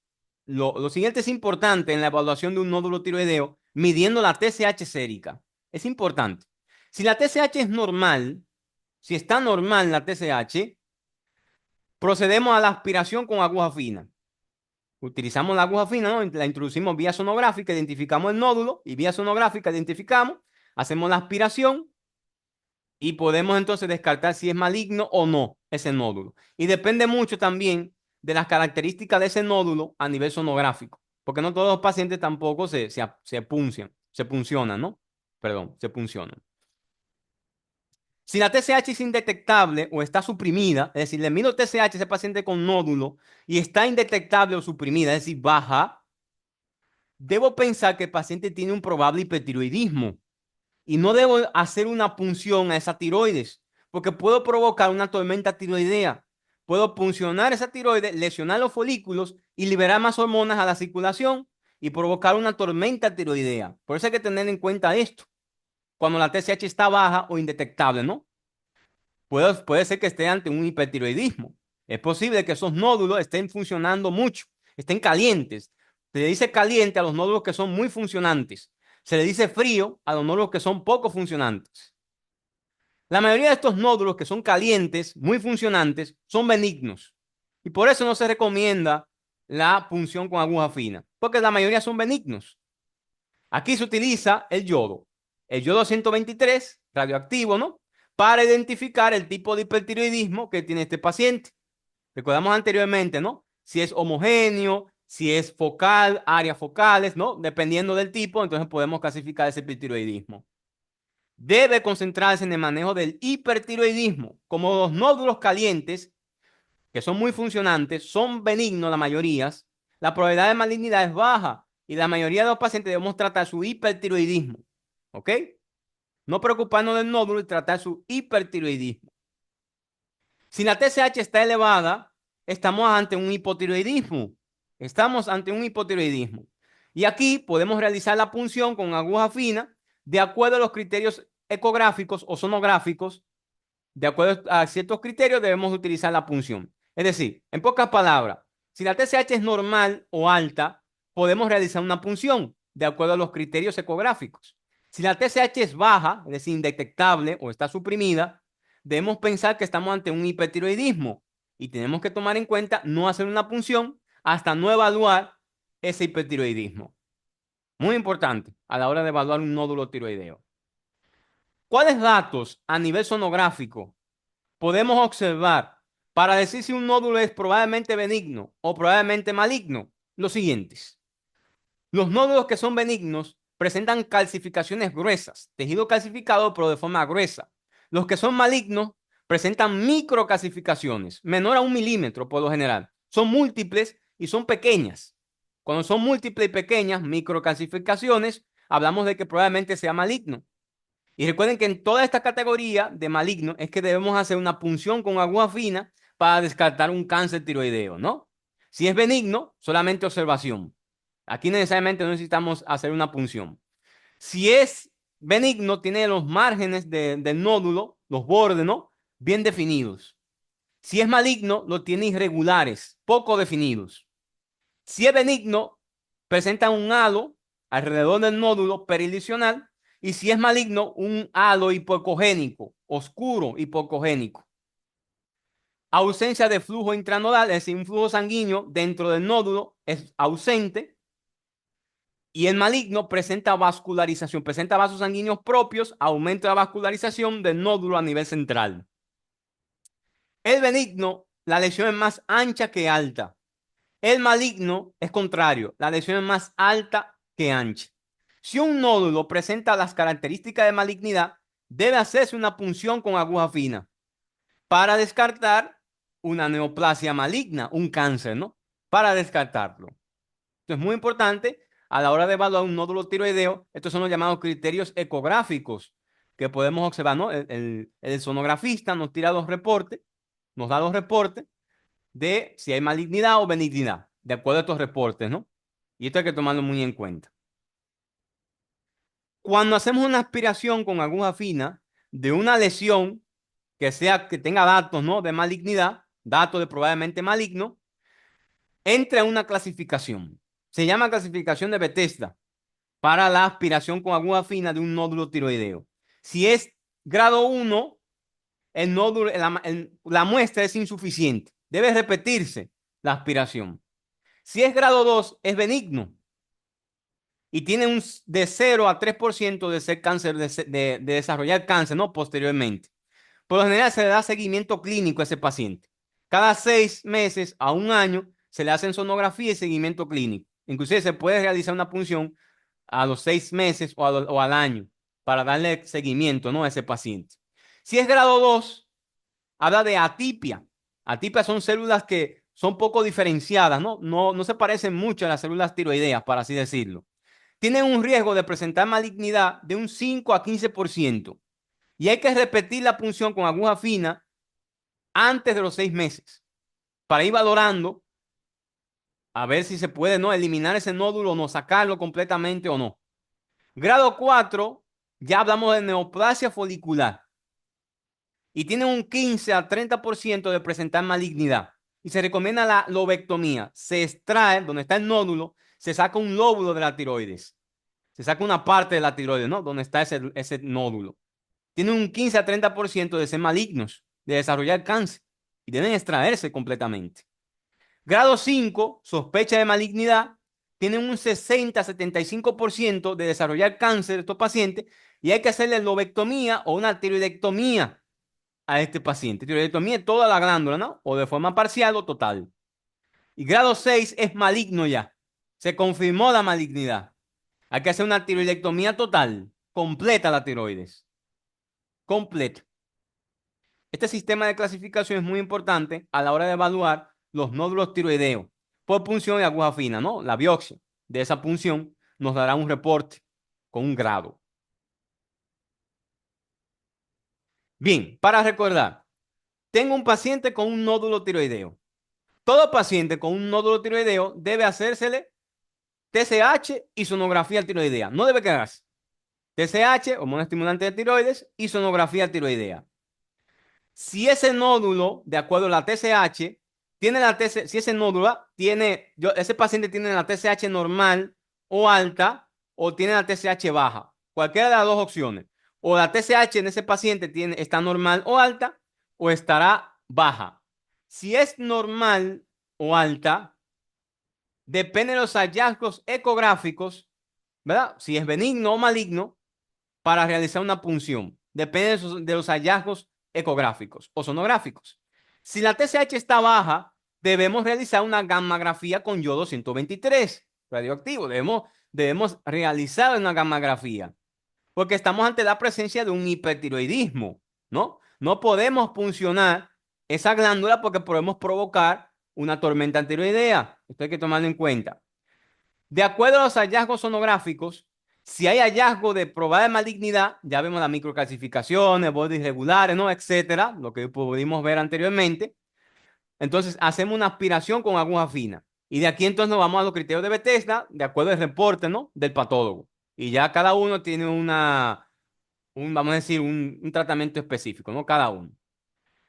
Lo siguiente es importante en la evaluación de un nódulo tiroideo, midiendo la TSH sérica. Es importante. Si la TSH es normal, si está normal la TSH, procedemos a la aspiración con aguja fina. Utilizamos la aguja fina, ¿no? La introducimos vía sonográfica, identificamos el nódulo y vía sonográfica identificamos, hacemos la aspiración y podemos entonces descartar si es maligno o no ese nódulo. Y depende mucho también de las características de ese nódulo a nivel sonográfico, porque no todos los pacientes tampoco se puncionan, ¿no? Perdón, se puncionan. Si la TSH es indetectable o está suprimida, es decir, le mido TSH a ese paciente con nódulo y está indetectable o suprimida, es decir, baja, debo pensar que el paciente tiene un probable hipertiroidismo y no debo hacer una punción a esa tiroides, porque puedo provocar una tormenta tiroidea. Puedo puncionar esa tiroides, lesionar los folículos y liberar más hormonas a la circulación y provocar una tormenta tiroidea. Por eso hay que tener en cuenta esto, cuando la TSH está baja o indetectable, ¿no? Puede ser que esté ante un hipertiroidismo. Es posible que esos nódulos estén funcionando mucho, estén calientes. Se le dice caliente a los nódulos que son muy funcionantes. Se le dice frío a los nódulos que son poco funcionantes. La mayoría de estos nódulos que son calientes, muy funcionantes, son benignos. Y por eso no se recomienda la punción con aguja fina, porque la mayoría son benignos. Aquí se utiliza el yodo 123, radioactivo, ¿no? Para identificar el tipo de hipertiroidismo que tiene este paciente. Recordamos anteriormente, ¿no? Si es homogéneo, si es focal, áreas focales, ¿no? Dependiendo del tipo, entonces podemos clasificar ese hipertiroidismo. Debe concentrarse en el manejo del hipertiroidismo, como los nódulos calientes, que son muy funcionantes, son benignos la mayoría, la probabilidad de malignidad es baja y la mayoría de los pacientes debemos tratar su hipertiroidismo, ¿ok? No preocuparnos del nódulo y tratar su hipertiroidismo. Si la TSH está elevada, estamos ante un hipotiroidismo. Estamos ante un hipotiroidismo. Y aquí podemos realizar la punción con aguja fina de acuerdo a los criterios ecográficos o sonográficos. De acuerdo a ciertos criterios debemos utilizar la punción. Es decir, en pocas palabras, si la TSH es normal o alta, podemos realizar una punción de acuerdo a los criterios ecográficos. Si la TSH es baja, es decir, indetectable o está suprimida, debemos pensar que estamos ante un hipertiroidismo y tenemos que tomar en cuenta no hacer una punción hasta no evaluar ese hipertiroidismo. Muy importante a la hora de evaluar un nódulo tiroideo. ¿Cuáles datos a nivel sonográfico podemos observar para decir si un nódulo es probablemente benigno o probablemente maligno? Los siguientes. Los nódulos que son benignos presentan calcificaciones gruesas, tejido calcificado pero de forma gruesa. Los que son malignos presentan microcalcificaciones, menor a 1 milímetro por lo general. Son múltiples y son pequeñas. Cuando son múltiples y pequeñas, microcalcificaciones, hablamos de que probablemente sea maligno. Y recuerden que en toda esta categoría de maligno es que debemos hacer una punción con aguja fina para descartar un cáncer tiroideo, ¿no? Si es benigno, solamente observación. Aquí necesariamente no necesitamos hacer una punción. Si es benigno, tiene los márgenes del nódulo, los bordes, ¿no? Bien definidos. Si es maligno, lo tiene irregulares, poco definidos. Si es benigno, presenta un halo alrededor del nódulo peridicional, y si es maligno, un halo hipocogénico, oscuro hipocogénico. Ausencia de flujo intranodal, es decir, un flujo sanguíneo dentro del nódulo es ausente. Y el maligno presenta vascularización, presenta vasos sanguíneos propios, aumenta la vascularización del nódulo a nivel central. El benigno, la lesión es más ancha que alta. El maligno es contrario, la lesión es más alta que ancha. Si un nódulo presenta las características de malignidad, debe hacerse una punción con aguja fina para descartar una neoplasia maligna, un cáncer, ¿no? Para descartarlo. Entonces, muy importante a la hora de evaluar un nódulo tiroideo, estos son los llamados criterios ecográficos que podemos observar, ¿no? El sonografista nos tira los reportes, nos da los reportes de si hay malignidad o benignidad, de acuerdo a estos reportes, ¿no? Y esto hay que tomarlo muy en cuenta. Cuando hacemos una aspiración con aguja fina de una lesión que tenga datos, ¿no? De malignidad, datos de probablemente maligno, entra en una clasificación. Se llama clasificación de Bethesda para la aspiración con aguja fina de un nódulo tiroideo. Si es grado 1, el nódulo, la muestra es insuficiente. Debe repetirse la aspiración. Si es grado 2, es benigno y tiene de 0 a 3% de ser cáncer, de desarrollar cáncer, ¿no? Posteriormente. Por lo general se le da seguimiento clínico a ese paciente. Cada 6 meses a un año se le hacen sonografía y seguimiento clínico. Inclusive se puede realizar una punción a los 6 meses o al año para darle seguimiento, ¿no? A ese paciente. Si es grado 2, habla de atipia. Atipia son células que son poco diferenciadas, ¿no? No se parecen mucho a las células tiroideas, para así decirlo. Tienen un riesgo de presentar malignidad de un 5 a 15%. Y hay que repetir la punción con aguja fina antes de los 6 meses para ir valorando a ver si se puede, ¿no? Eliminar ese nódulo o no, sacarlo completamente o no. Grado 4, ya hablamos de neoplasia folicular y tiene un 15 a 30% de presentar malignidad. Y se recomienda la lobectomía. Se extrae, donde está el nódulo, se saca un lóbulo de la tiroides. Se saca una parte de la tiroides, ¿no? Donde está ese nódulo. Tienen un 15 a 30% de ser malignos, de desarrollar cáncer y deben extraerse completamente. Grado 5, sospecha de malignidad, tienen un 60 a 75% de desarrollar cáncer estos pacientes y hay que hacerle lobectomía o una tiroidectomía a este paciente. Tiroidectomía es toda la glándula, ¿no? O de forma parcial o total. Y grado 6 es maligno ya. Se confirmó la malignidad. Hay que hacer una tiroidectomía total, completa la tiroides. Completa. Este sistema de clasificación es muy importante a la hora de evaluar los nódulos tiroideos por punción y aguja fina, ¿no? La biopsia de esa punción nos dará un reporte con un grado. Bien, para recordar, tengo un paciente con un nódulo tiroideo. Todo paciente con un nódulo tiroideo debe hacérsele TSH y sonografía tiroidea. No debe quedarse. TSH, hormona estimulante de tiroides, y sonografía tiroidea. Si ese nódulo, de acuerdo a la TSH, tiene si ese nódulo ese paciente tiene la TSH normal o alta o tiene la TSH baja, cualquiera de las dos opciones. O la TSH en ese paciente está normal o alta o estará baja. Si es normal o alta, depende de los hallazgos ecográficos, ¿verdad? Si es benigno o maligno para realizar una punción. Depende de los hallazgos ecográficos o sonográficos. Si la TSH está baja, debemos realizar una gammagrafía con yodo 123 radioactivo. Debemos realizar una gammagrafía porque estamos ante la presencia de un hipertiroidismo, ¿no? No podemos puncionar esa glándula porque podemos provocar una tormenta tiroidea. Esto hay que tomarlo en cuenta. De acuerdo a los hallazgos sonográficos, si hay hallazgo de probable malignidad, ya vemos las microcalcificaciones, bordes irregulares, ¿no? Etcétera, lo que pudimos ver anteriormente. Entonces, hacemos una aspiración con aguja fina. Y de aquí entonces nos vamos a los criterios de Bethesda, de acuerdo al reporte, ¿no? Del patólogo. Y ya cada uno tiene vamos a decir, un tratamiento específico, ¿no? Cada uno.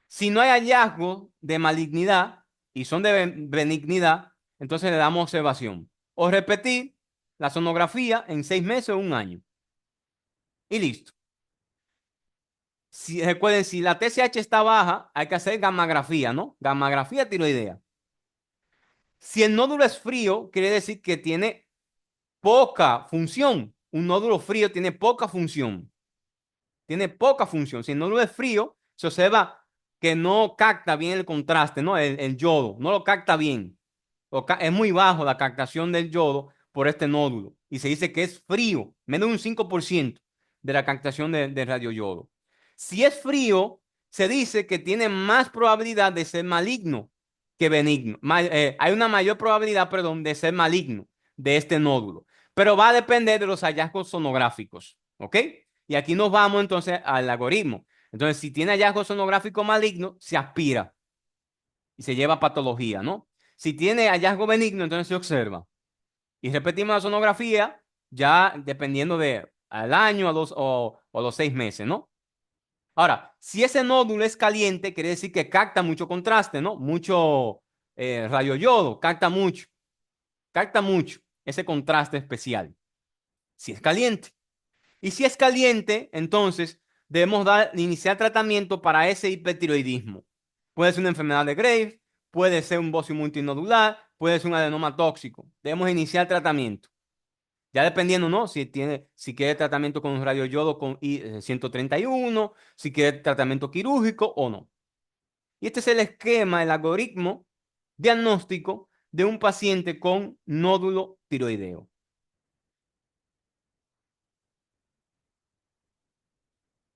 Si no hay hallazgo de malignidad y son de benignidad, entonces le damos observación. O repetir la sonografía en 6 meses o un año. Y listo. Si, recuerden, si la TSH está baja, hay que hacer gammagrafía, ¿no? Gammagrafía tiroidea. Si el nódulo es frío, quiere decir que tiene poca función. Un nódulo frío tiene poca función. Tiene poca función. Si el nódulo es frío, se observa que no capta bien el contraste, ¿no? El yodo, no lo capta bien. Es muy bajo la captación del yodo por este nódulo. Y se dice que es frío, menos de un 5% de la captación de radioyodo. Si es frío, se dice que tiene más probabilidad de ser maligno que benigno. Hay una mayor probabilidad, perdón, de ser maligno de este nódulo. Pero va a depender de los hallazgos sonográficos. ¿Ok? Y aquí nos vamos entonces al algoritmo. Entonces, si tiene hallazgo sonográfico maligno, se aspira y se lleva a patología, ¿no? Si tiene hallazgo benigno, entonces se observa. Y repetimos la sonografía ya dependiendo de al año o los 6 meses, ¿no? Ahora, si ese nódulo es caliente, quiere decir que capta mucho contraste, ¿no? Mucho radioyodo, capta mucho ese contraste especial. Si es caliente. Y si es caliente, entonces debemos iniciar tratamiento para ese hipertiroidismo. Puede ser una enfermedad de Graves, puede ser un bocio multinodular, puede ser un adenoma tóxico. Debemos iniciar tratamiento. Ya dependiendo, ¿no? Si quiere tratamiento con radioyodo con 131, si quiere tratamiento quirúrgico o no. Y este es el esquema, el algoritmo diagnóstico de un paciente con nódulo tiroideo.